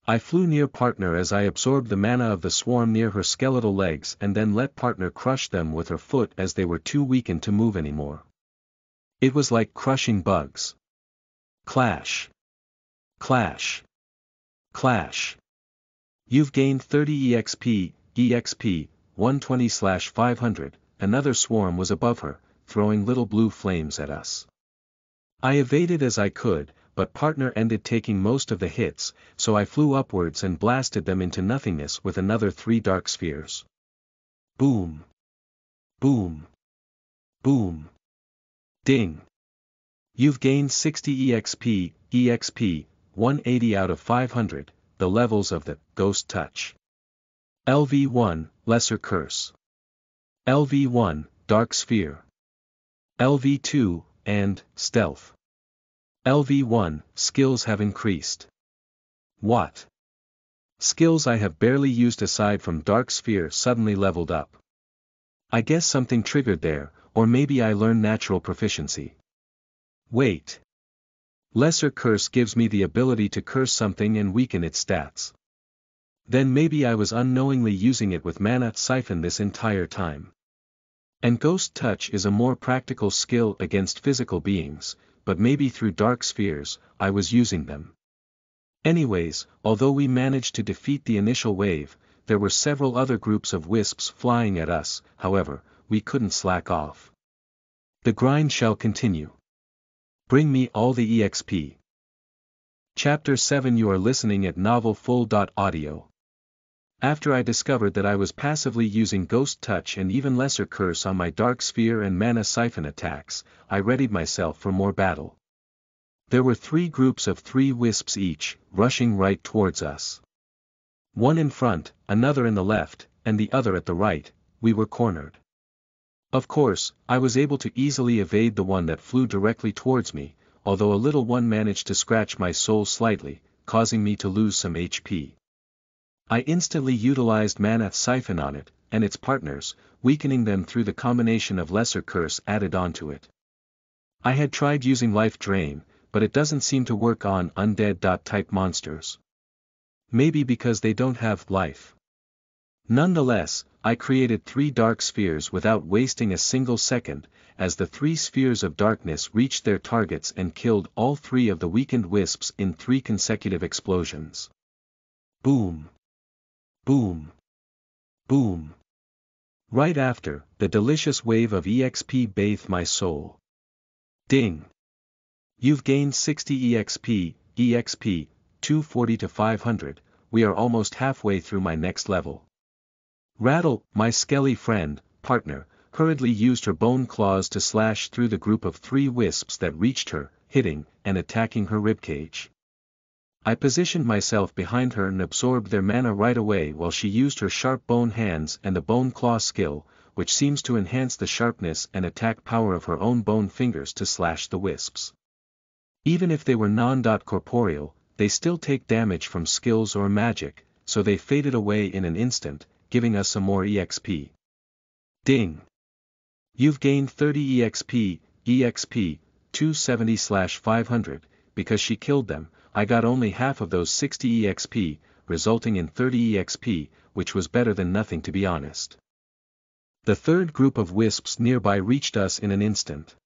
I flew near partner as I absorbed the mana of the swarm near her skeletal legs and then let partner crush them with her foot as they were too weakened to move anymore. It was like crushing bugs. Clash. Clash. Clash. You've gained 30 EXP, 120/500, another swarm was above her, throwing little blue flames at us. I evaded as I could, but partner ended taking most of the hits, so I flew upwards and blasted them into nothingness with another 3 dark spheres. Boom. Boom. Boom. Ding. You've gained 60 EXP, 180 out of 500, the levels of the Ghost Touch. LV1, Lesser Curse. LV1, Dark Sphere. LV2, and Stealth. LV1, skills have increased. What? Skills I have barely used aside from Dark Sphere suddenly leveled up. I guess something triggered there, or maybe I learned natural proficiency. Wait. Lesser Curse gives me the ability to curse something and weaken its stats. Then maybe I was unknowingly using it with Mana Siphon this entire time. And Ghost Touch is a more practical skill against physical beings, but maybe through Dark Spheres, I was using them. Anyways, although we managed to defeat the initial wave, there were several other groups of wisps flying at us, however, we couldn't slack off. The grind shall continue. Bring me all the EXP. Chapter 7. You are listening at novelfull.audio. After I discovered that I was passively using Ghost Touch and even Lesser Curse on my Dark Sphere and Mana Siphon attacks, I readied myself for more battle. There were 3 groups of 3 wisps each, rushing right towards us. One in front, another in the left, and the other at the right. We were cornered. Of course, I was able to easily evade the one that flew directly towards me, although a little one managed to scratch my soul slightly, causing me to lose some HP. I instantly utilized Mana Siphon on it, and its partners, weakening them through the combination of Lesser Curse added onto it. I had tried using Life Drain, but it doesn't seem to work on Undead type monsters. Maybe because they don't have life. Nonetheless, I created 3 dark spheres without wasting a single second, as the 3 spheres of darkness reached their targets and killed all 3 of the weakened wisps in 3 consecutive explosions. Boom. Boom. Boom. Right after, the delicious wave of EXP bathed my soul. Ding. You've gained 60 EXP, 240 to 500, we are almost halfway through my next level. Rattle, my skelly friend, partner, hurriedly used her bone claws to slash through the group of 3 wisps that reached her, hitting, and attacking her ribcage. I positioned myself behind her and absorbed their mana right away while she used her sharp bone hands and the bone claw skill, which seems to enhance the sharpness and attack power of her own bone fingers to slash the wisps. Even if they were non-corporeal, they still take damage from skills or magic, so they faded away in an instant, giving us some more EXP. Ding. You've gained 30 EXP, 270/500, because she killed them. I got only half of those 60 EXP, resulting in 30 EXP, which was better than nothing to be honest. The third group of wisps nearby reached us in an instant.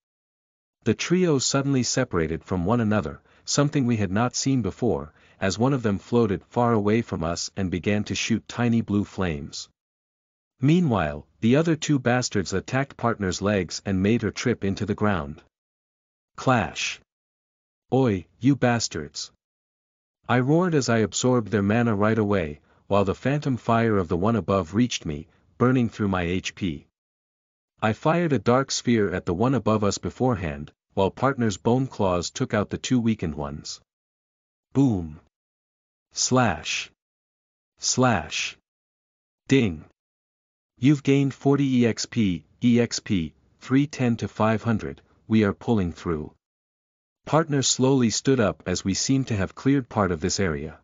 The trio suddenly separated from one another, something we had not seen before, as one of them floated far away from us and began to shoot tiny blue flames. Meanwhile, the other 2 bastards attacked partner's legs and made her trip into the ground. Clash. Oi, you bastards. I roared as I absorbed their mana right away, while the phantom fire of the one above reached me, burning through my HP. I fired a dark sphere at the one above us beforehand, while partner's bone claws took out the 2 weakened ones. Boom. Slash. Slash. Ding. You've gained 40 EXP, 310 to 500, we are pulling through. Partner slowly stood up as we seemed to have cleared part of this area.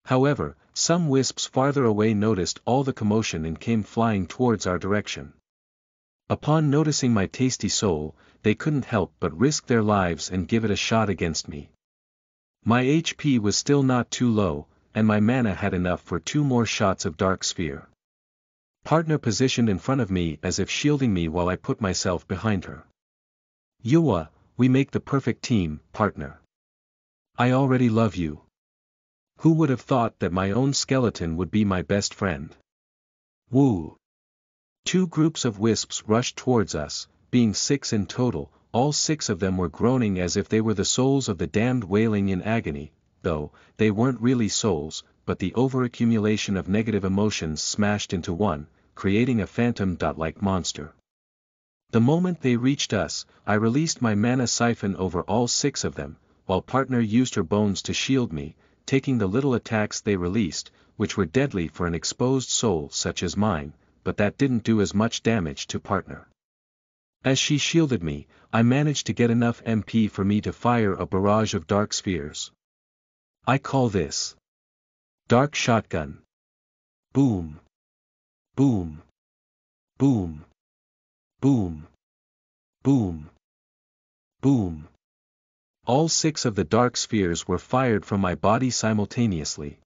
However, some wisps farther away noticed all the commotion and came flying towards our direction. Upon noticing my tasty soul, they couldn't help but risk their lives and give it a shot against me. My HP was still not too low, and my mana had enough for 2 more shots of Dark Sphere. Partner positioned in front of me as if shielding me while I put myself behind her. Yuwa, we make the perfect team, partner. I already love you. Who would have thought that my own skeleton would be my best friend? Woo! 2 groups of wisps rushed towards us, being 6 in total. All 6 of them were groaning as if they were the souls of the damned wailing in agony, though, they weren't really souls, but the overaccumulation of negative emotions smashed into one, creating a phantom-like monster. The moment they reached us, I released my mana siphon over all 6 of them, while partner used her bones to shield me, taking the little attacks they released, which were deadly for an exposed soul such as mine, but that didn't do as much damage to partner. As she shielded me, I managed to get enough MP for me to fire a barrage of dark spheres. I call this Dark Shotgun. Boom. Boom. Boom. Boom. Boom. Boom. All 6 of the dark spheres were fired from my body simultaneously.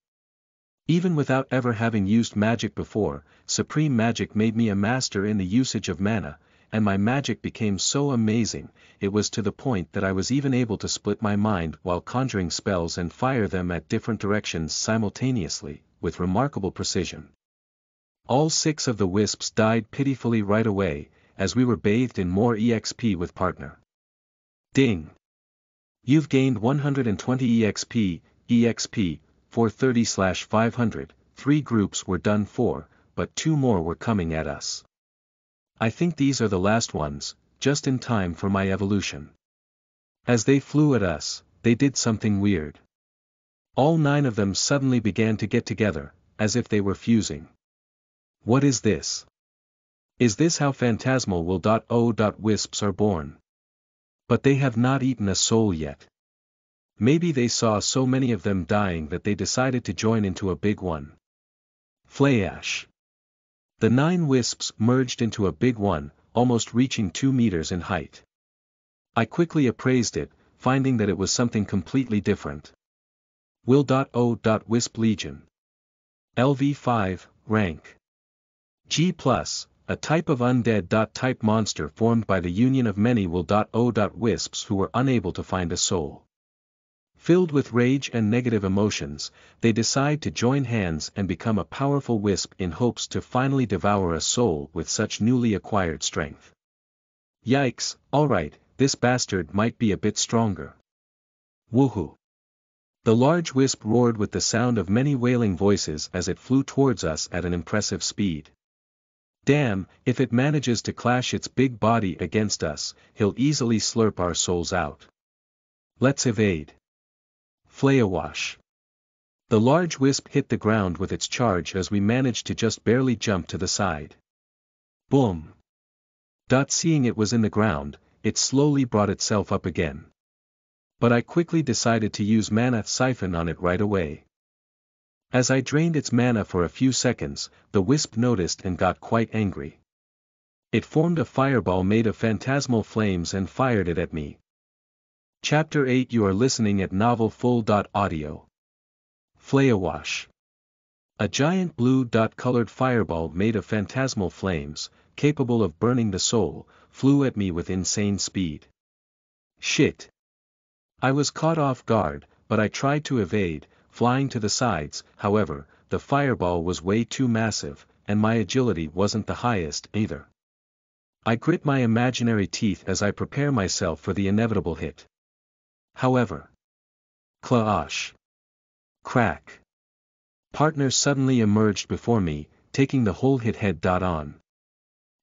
Even without ever having used magic before, supreme magic made me a master in the usage of mana, and my magic became so amazing, it was to the point that I was even able to split my mind while conjuring spells and fire them at different directions simultaneously, with remarkable precision. All 6 of the wisps died pitifully right away, as we were bathed in more EXP with partner. Ding! You've gained 120 EXP, 430/500, 3 groups were done for, but 2 more were coming at us. I think these are the last ones, just in time for my evolution. As they flew at us, they did something weird. All 9 of them suddenly began to get together, as if they were fusing. What is this? Is this how phantasmal wisps are born? But they have not eaten a soul yet. Maybe they saw so many of them dying that they decided to join into a big one. Flayash. The 9 wisps merged into a big one, almost reaching 2 meters in height. I quickly appraised it, finding that it was something completely different. Will.O.Wisp Legion. LV5, rank G+, a type of undead. Type monster formed by the union of many Will.O. wisps who were unable to find a soul. Filled with rage and negative emotions, they decide to join hands and become a powerful wisp in hopes to finally devour a soul with such newly acquired strength. Yikes, alright, this bastard might be a bit stronger. Woohoo! The large wisp roared with the sound of many wailing voices as it flew towards us at an impressive speed. Damn, if it manages to clash its big body against us, he'll easily slurp our souls out. Let's evade. Flayawash. The large wisp hit the ground with its charge as we managed to just barely jump to the side. Boom. Seeing it was in the ground, it slowly brought itself up again. But I quickly decided to use mana siphon on it right away. As I drained its mana for a few seconds, the wisp noticed and got quite angry. It formed a fireball made of phantasmal flames and fired it at me. Chapter 8. You are listening at novelfull.audio. Flayawash. A giant blue-colored fireball made of phantasmal flames, capable of burning the soul, flew at me with insane speed. Shit. I was caught off guard, but I tried to evade, flying to the sides. However, the fireball was way too massive, and my agility wasn't the highest either. I grit my imaginary teeth as I prepare myself for the inevitable hit. However. Clash. Crack. Partner suddenly emerged before me, taking the whole hit head-on.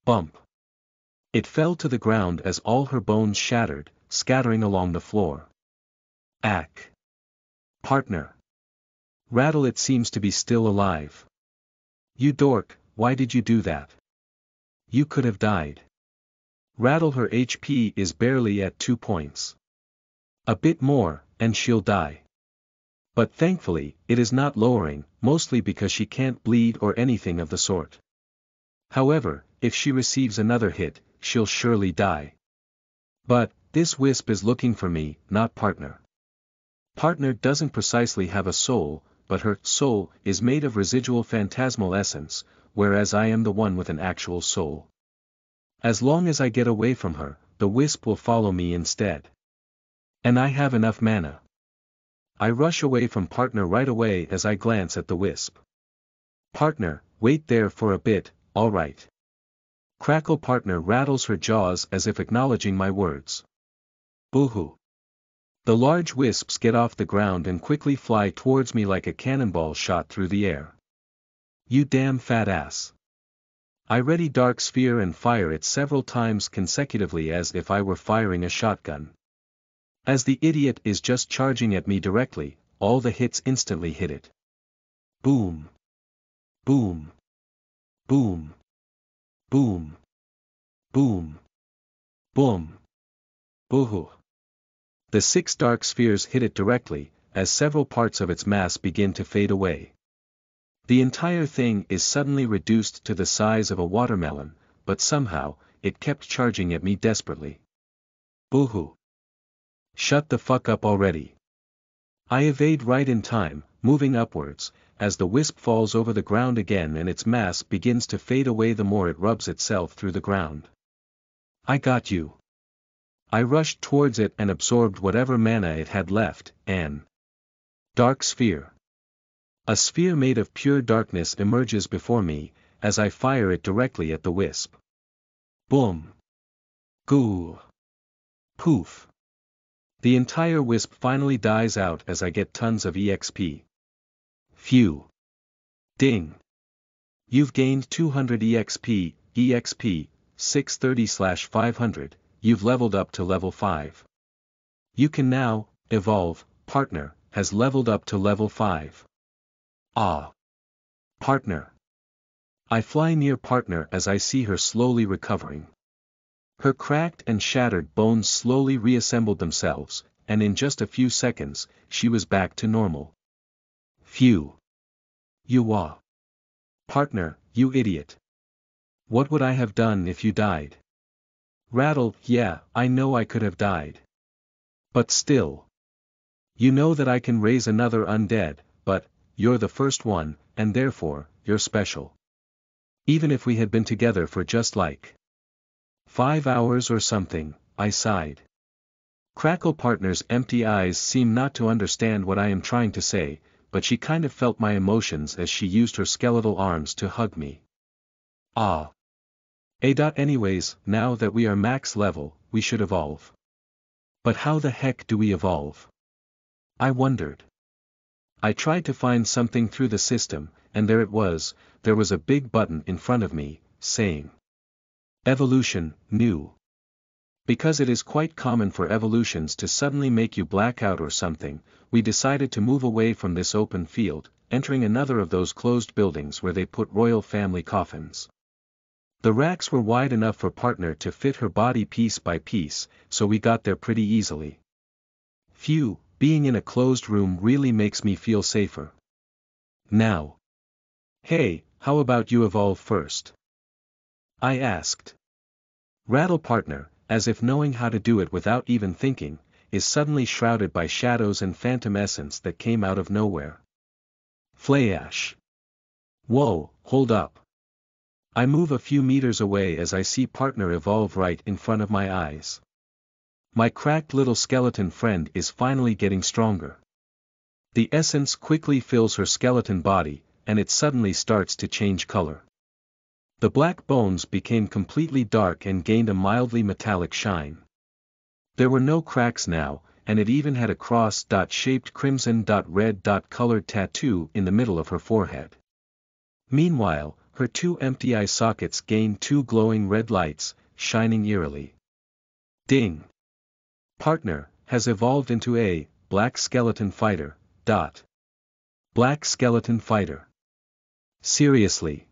Bump. It fell to the ground as all her bones shattered, scattering along the floor. Ack. Partner. Rattle, it seems to be still alive. You dork, why did you do that? You could have died. Rattle, her HP is barely at 2 points. A bit more, and she'll die. But thankfully, it is not lowering, mostly because she can't bleed or anything of the sort. However, if she receives another hit, she'll surely die. But, this wisp is looking for me, not partner. Partner doesn't precisely have a soul, but her soul is made of residual phantasmal essence, whereas I am the one with an actual soul. As long as I get away from her, the wisp will follow me instead. And I have enough mana. I rush away from partner right away as I glance at the wisp. Partner, wait there for a bit, alright. Crackle. Partner rattles her jaws as if acknowledging my words. Boo-hoo. The large wisps get off the ground and quickly fly towards me like a cannonball shot through the air. You damn fat ass. I ready dark sphere and fire it several times consecutively as if I were firing a shotgun. As the idiot is just charging at me directly, all the hits instantly hit it. Boom. Boom. Boom. Boom. Boom. Boom. Boo-hoo. The 6 dark spheres hit it directly, as several parts of its mass begin to fade away. The entire thing is suddenly reduced to the size of a watermelon, but somehow, it kept charging at me desperately. Boo-hoo. Shut the fuck up already. I evade right in time, moving upwards, as the wisp falls over the ground again and its mass begins to fade away the more it rubs itself through the ground. I got you. I rushed towards it and absorbed whatever mana it had left, an dark sphere. A sphere made of pure darkness emerges before me, as I fire it directly at the wisp. Boom. Goo. Poof. The entire wisp finally dies out as I get tons of EXP. Phew. Ding. You've gained 200 EXP, EXP, 630/500, you've leveled up to level 5. You can now, evolve, partner, has leveled up to level 5. Ah. Partner. I fly near partner as I see her slowly recovering. Her cracked and shattered bones slowly reassembled themselves, and in just a few seconds, she was back to normal. Phew. You wah. Partner, you idiot. What would I have done if you died? Rattle. Yeah, I know I could have died. But still. You know that I can raise another undead, but, you're the first one, and therefore, you're special. Even if we had been together for just like 5 hours or something, I sighed. Crackle. Partner's empty eyes seem not to understand what I am trying to say, but she kind of felt my emotions as she used her skeletal arms to hug me. Ah. Anyways, now that we are max level, we should evolve. But how the heck do we evolve? I wondered. I tried to find something through the system, and there it was, there was a big button in front of me, saying Evolution, New. Because it is quite common for evolutions to suddenly make you black out or something, we decided to move away from this open field, entering another of those closed buildings where they put royal family coffins. The racks were wide enough for partner to fit her body piece by piece, so we got there pretty easily. Phew, being in a closed room really makes me feel safer. Now. Hey, how about you evolve first? I asked. Rattle. Partner, as if knowing how to do it without even thinking, is suddenly shrouded by shadows and phantom essence that came out of nowhere. Flash. Whoa, hold up. I move a few meters away as I see partner evolve right in front of my eyes. My cracked little skeleton friend is finally getting stronger. The essence quickly fills her skeleton body, and it suddenly starts to change color. The black bones became completely dark and gained a mildly metallic shine. There were no cracks now, and it even had a cross-shaped crimson-red colored tattoo in the middle of her forehead. Meanwhile, her 2 empty eye sockets gained 2 glowing red lights, shining eerily. Ding! Partner has evolved into a black skeleton fighter. Black skeleton fighter. Seriously.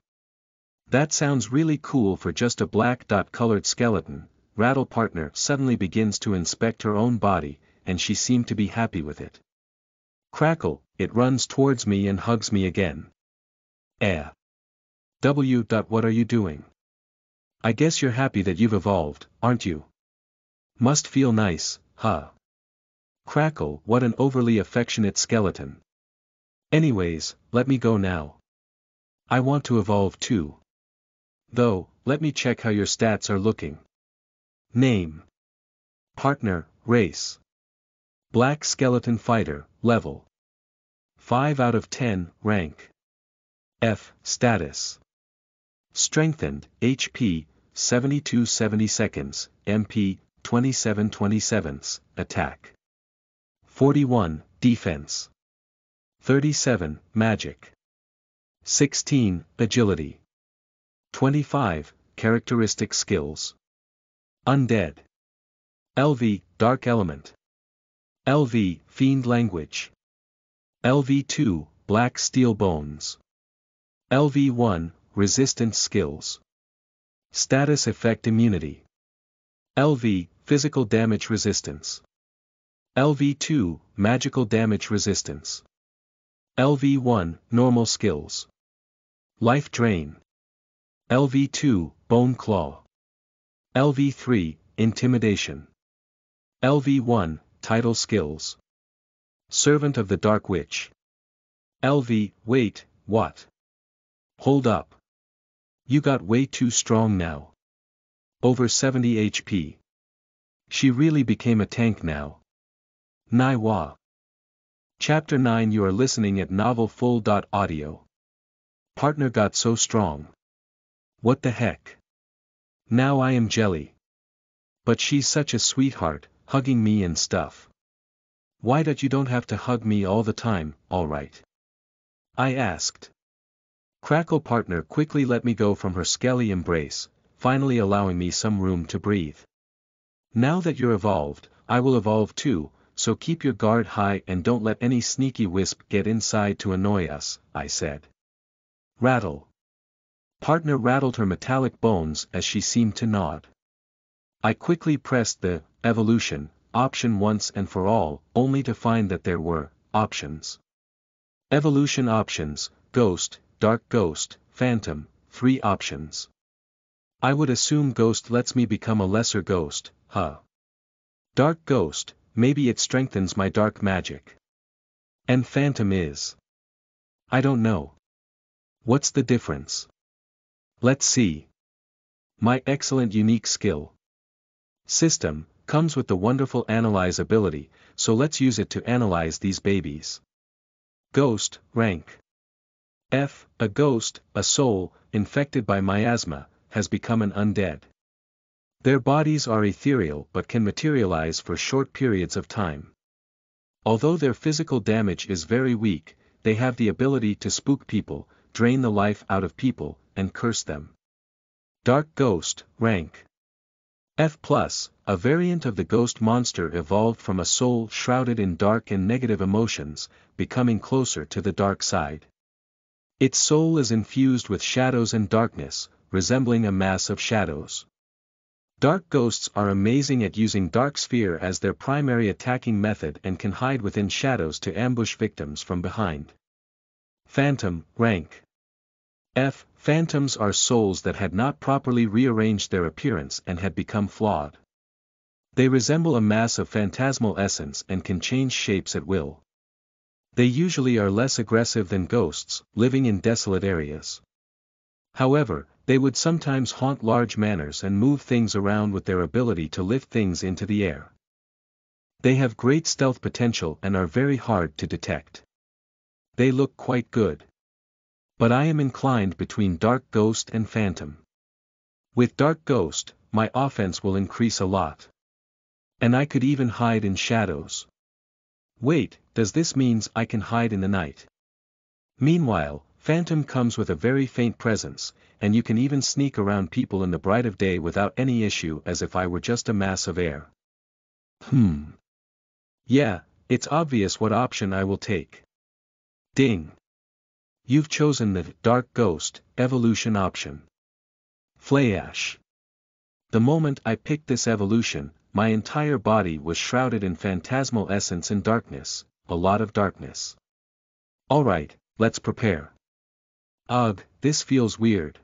That sounds really cool for just a black colored skeleton. Rattle. Partner suddenly begins to inspect her own body, and she seemed to be happy with it. Crackle. It runs towards me and hugs me again. What are you doing? I guess you're happy that you've evolved, aren't you? Must feel nice, huh? Crackle. What an overly affectionate skeleton. Anyways, let me go now. I want to evolve too. Though, let me check how your stats are looking. Name. Partner, race. Black skeleton fighter, level. 5 out of 10, rank. F, status. Strengthened, HP, 72-70 seconds, MP, 27-27, attack. 41, defense. 37, magic. 16, agility. 25, characteristic skills. Undead. LV, dark element. LV, fiend language. LV2, black steel bones. LV1, resistance skills. Status effect immunity. LV, physical damage resistance. LV2, magical damage resistance. LV1, normal skills. Life drain. LV2, bone claw. LV3, intimidation. LV1, title skills. Servant of the Dark Witch. LV, wait, what? Hold up. You got way too strong now. Over 70 HP. She really became a tank now. Naiwa. Chapter 9. You are listening at novelfull.audio. Partner got so strong. What the heck? Now I am jelly. But she's such a sweetheart, hugging me and stuff. Why that you don't have to hug me all the time, alright? I asked. Crackle partner quickly let me go from her skelly embrace, finally allowing me some room to breathe. Now that you're evolved, I will evolve too, so keep your guard high and don't let any sneaky wisp get inside to annoy us, I said. Rattle. Partner rattled her metallic bones as she seemed to nod. I quickly pressed the evolution option once and for all, only to find that there were options. Evolution options, Ghost, Dark Ghost, Phantom, 3 options. I would assume Ghost lets me become a lesser ghost, huh? Dark Ghost, maybe it strengthens my dark magic. And Phantom is? I don't know. What's the difference? Let's see. My excellent unique skill system comes with the wonderful analyze ability, so let's use it to analyze these babies. Ghost, rank. F, a ghost, a soul, infected by miasma, has become an undead. Their bodies are ethereal but can materialize for short periods of time. Although their physical damage is very weak, they have the ability to spook people, drain the life out of people, and curse them. Dark Ghost, rank. F+, a variant of the ghost monster evolved from a soul shrouded in dark and negative emotions, becoming closer to the dark side. Its soul is infused with shadows and darkness, resembling a mass of shadows. Dark ghosts are amazing at using dark sphere as their primary attacking method and can hide within shadows to ambush victims from behind. Phantom, rank. F. Phantoms are souls that had not properly rearranged their appearance and had become flawed. They resemble a mass of phantasmal essence and can change shapes at will. They usually are less aggressive than ghosts, living in desolate areas. However, they would sometimes haunt large manors and move things around with their ability to lift things into the air. They have great stealth potential and are very hard to detect. They look quite good. But I am inclined between Dark Ghost and Phantom. With Dark Ghost, my offense will increase a lot. And I could even hide in shadows. Wait, does this mean I can hide in the night? Meanwhile, Phantom comes with a very faint presence, and you can even sneak around people in the bright of day without any issue as if I were just a mass of air. Yeah, it's obvious what option I will take. Ding. You've chosen the Dark Ghost evolution option. Flash. The moment I picked this evolution, my entire body was shrouded in phantasmal essence and darkness, a lot of darkness. Alright, let's prepare. Ugh, this feels weird.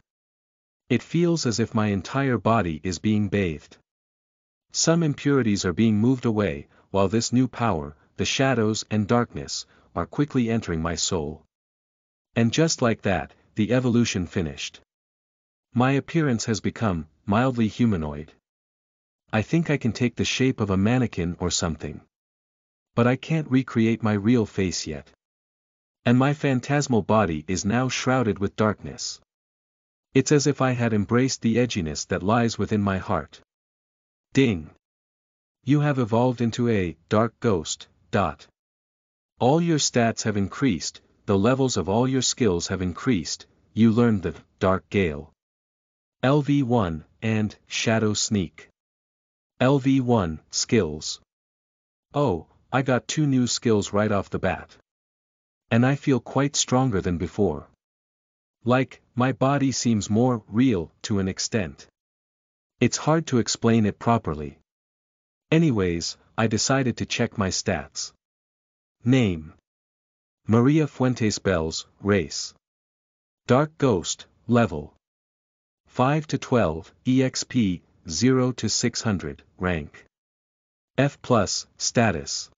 It feels as if my entire body is being bathed. Some impurities are being moved away, while this new power, the shadows and darkness, are quickly entering my soul. And just like that, the evolution finished. My appearance has become mildly humanoid. I think I can take the shape of a mannequin or something. But I can't recreate my real face yet. And my phantasmal body is now shrouded with darkness. It's as if I had embraced the edginess that lies within my heart. Ding! You have evolved into a dark ghost. All your stats have increased, the levels of all your skills have increased, you learned the Dark Gale. LV1, and Shadow Sneak. LV1, skills. Oh, I got 2 new skills right off the bat. And I feel quite stronger than before. Like, my body seems more real to an extent. It's hard to explain it properly. Anyways, I decided to check my stats. Name: Maria Fuentes Bells, race. Dark Ghost, level 5 to 12, EXP, 0 to 600, rank F+, status.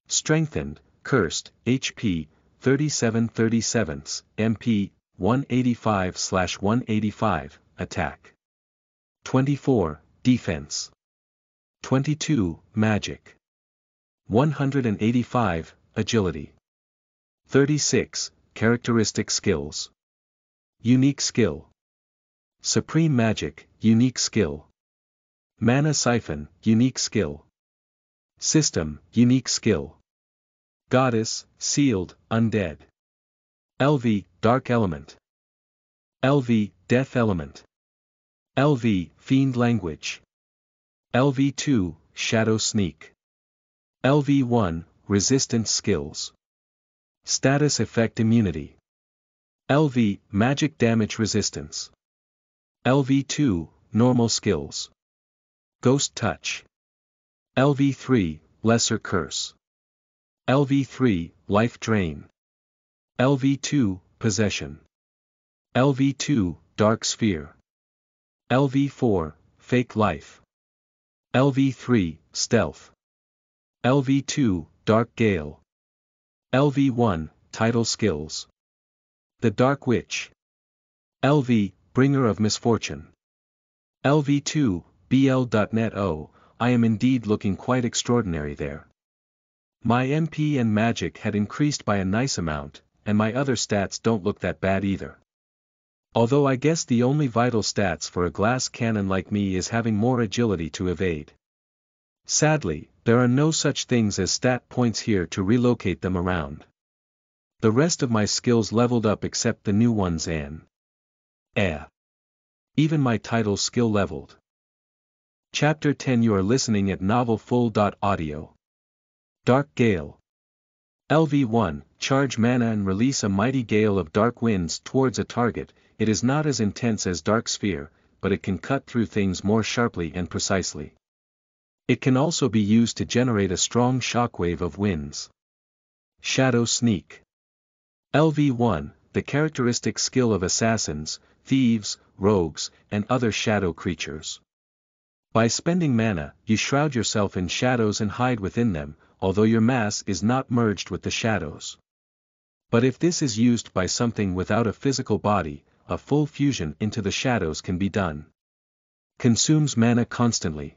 Strengthened, cursed, HP, 37 MP, 185/185, attack. 24, defense. 22, magic. 185, agility. 36, characteristic skills. Unique skill. Supreme magic, unique skill. Mana siphon, unique skill. System, unique skill. Goddess, sealed, undead. LV, dark element. LV, death element. LV, fiend language. LV2, shadow sneak. LV1, resistance skills. Status effect immunity. LV, magic damage resistance. LV2, normal skills. Ghost touch. LV3, lesser curse. LV3, life drain. LV2, possession. LV2, dark sphere. LV4, fake life. LV3, stealth. LV2, dark gale. LV1, title skills. The Dark Witch. LV, bringer of misfortune. LV2, BL.net. Oh, I am indeed looking quite extraordinary there. My MP and magic had increased by a nice amount, and my other stats don't look that bad either. Although I guess the only vital stats for a glass cannon like me is having more agility to evade. Sadly, there are no such things as stat points here to relocate them around. The rest of my skills leveled up except the new ones and even my title skill leveled. Chapter 10. You are listening at novelfull.audio. Dark Gale. LV1, charge mana and release a mighty gale of dark winds towards a target. It is not as intense as Dark Sphere, but it can cut through things more sharply and precisely. It can also be used to generate a strong shockwave of winds. Shadow Sneak. LV1, the characteristic skill of assassins, thieves, rogues, and other shadow creatures. By spending mana, you shroud yourself in shadows and hide within them, although your mass is not merged with the shadows. But if this is used by something without a physical body, a full fusion into the shadows can be done. Consumes mana constantly.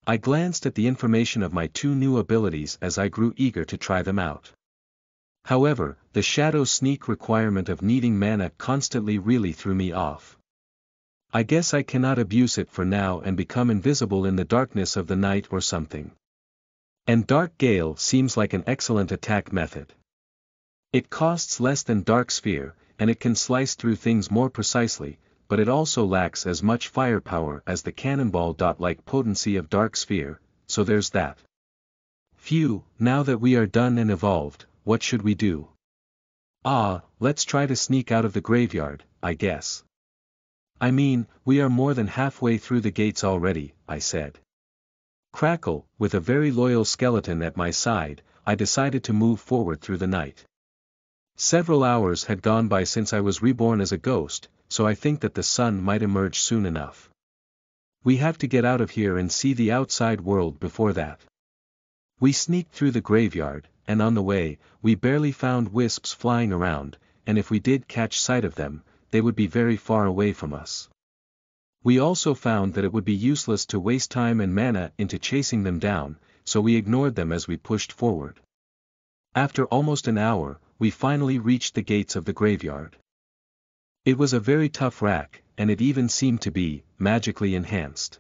I glanced at the information of my 2 new abilities as I grew eager to try them out. However, the shadow sneak requirement of needing mana constantly really threw me off. I guess I cannot abuse it for now and become invisible in the darkness of the night or something. And Dark Gale seems like an excellent attack method. It costs less than Dark Sphere, and it can slice through things more precisely, but it also lacks as much firepower as the cannonball-like potency of Dark Sphere, so there's that. Phew, now that we are done and evolved, what should we do? Let's try to sneak out of the graveyard, I guess. I mean, we are more than halfway through the gates already, I said. Crackle, with a very loyal skeleton at my side, I decided to move forward through the night. Several hours had gone by since I was reborn as a ghost, so I think that the sun might emerge soon enough. We have to get out of here and see the outside world before that. We sneaked through the graveyard, and on the way, we barely found wisps flying around, and if we did catch sight of them, they would be very far away from us. We also found that it would be useless to waste time and mana into chasing them down, so we ignored them as we pushed forward. After almost an hour, we finally reached the gates of the graveyard. It was a very tough rack, and it even seemed to be magically enhanced.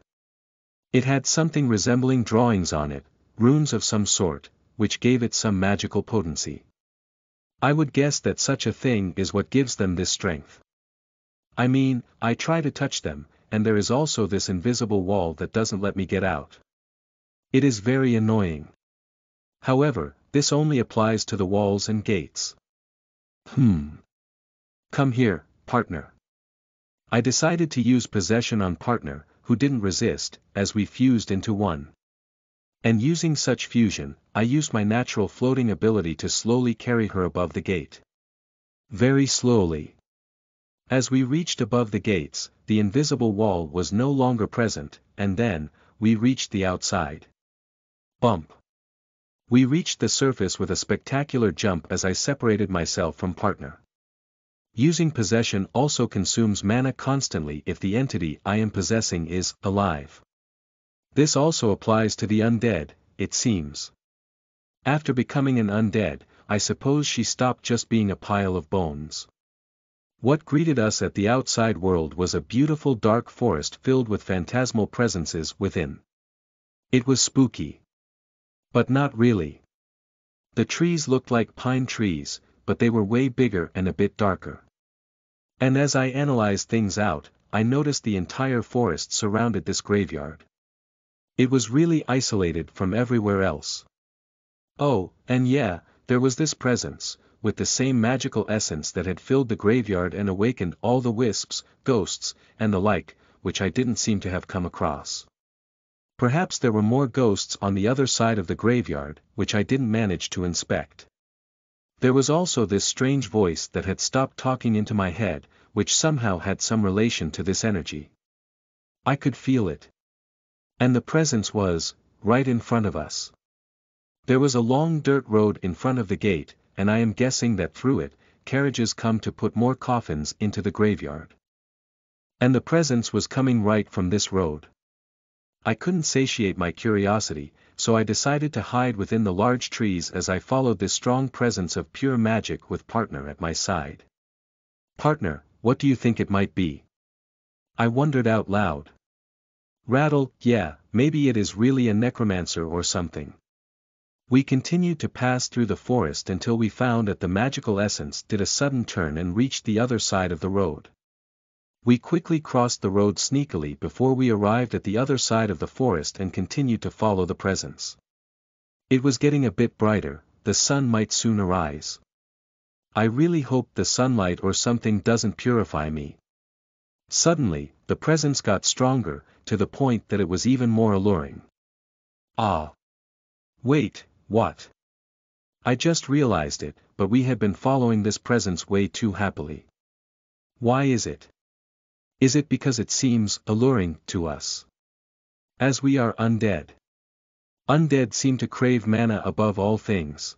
It had something resembling drawings on it, runes of some sort, which gave it some magical potency. I would guess that such a thing is what gives them this strength. I mean, I try to touch them, and there is also this invisible wall that doesn't let me get out. It is very annoying. However, this only applies to the walls and gates. Come here, partner. I decided to use possession on partner, who didn't resist, as we fused into one. And using such fusion, I used my natural floating ability to slowly carry her above the gate. Very slowly. As we reached above the gates, the invisible wall was no longer present, and then, we reached the outside. Bump. We reached the surface with a spectacular jump as I separated myself from partner. Using possession also consumes mana constantly if the entity I am possessing is alive. This also applies to the undead, it seems. After becoming an undead, I suppose she stopped just being a pile of bones. What greeted us at the outside world was a beautiful dark forest filled with phantasmal presences within. It was spooky. But not really. The trees looked like pine trees, but they were way bigger and a bit darker. And as I analyzed things out, I noticed the entire forest surrounded this graveyard. It was really isolated from everywhere else. Oh, and yeah, there was this presence, with the same magical essence that had filled the graveyard and awakened all the wisps, ghosts, and the like, which I didn't seem to have come across. Perhaps there were more ghosts on the other side of the graveyard, which I didn't manage to inspect. There was also this strange voice that had stopped talking into my head, which somehow had some relation to this energy. I could feel it. And the presence was, right in front of us. There was a long dirt road in front of the gate, and I am guessing that through it, carriages come to put more coffins into the graveyard. And the presence was coming right from this road. I couldn't satiate my curiosity, so I decided to hide within the large trees as I followed this strong presence of pure magic with partner at my side. Partner, what do you think it might be? I wondered out loud. Rattle, yeah, maybe it is really a necromancer or something. We continued to pass through the forest until we found that the magical essence did a sudden turn and reached the other side of the road. We quickly crossed the road sneakily before we arrived at the other side of the forest and continued to follow the presence. It was getting a bit brighter, the sun might soon arise. I really hoped the sunlight or something doesn't purify me. Suddenly, the presence got stronger, to the point that it was even more alluring. Ah! Wait, what? I just realized it, but we had been following this presence way too happily. Why is it? Is it because it seems alluring to us? As we are undead. Undead seem to crave mana above all things.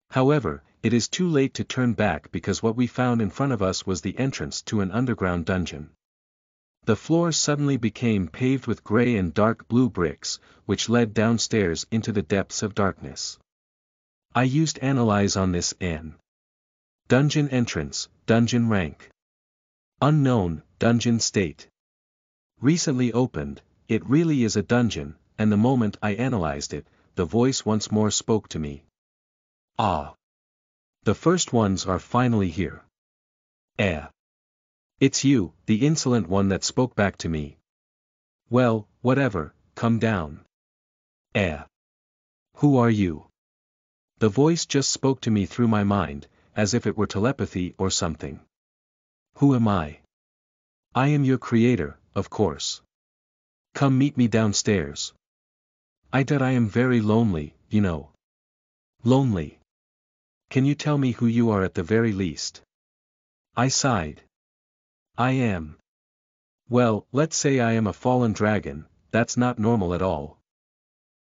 However, it is too late to turn back because what we found in front of us was the entrance to an underground dungeon. The floor suddenly became paved with gray and dark blue bricks, which led downstairs into the depths of darkness. I used Analyze on this and Dungeon entrance, dungeon rank. Unknown, dungeon state. Recently opened, it really is a dungeon, and the moment I analyzed it, the voice once more spoke to me. Ah! The first ones are finally here. It's you, the insolent one that spoke back to me. Well, whatever, come down. Who are you? The voice just spoke to me through my mind, as if it were telepathy or something. Who am I? I am your creator, of course. Come meet me downstairs. I am very lonely, you know. Lonely. Can you tell me who you are at the very least? I sighed. I am. Well, let's say I am a fallen dragon, that's not normal at all.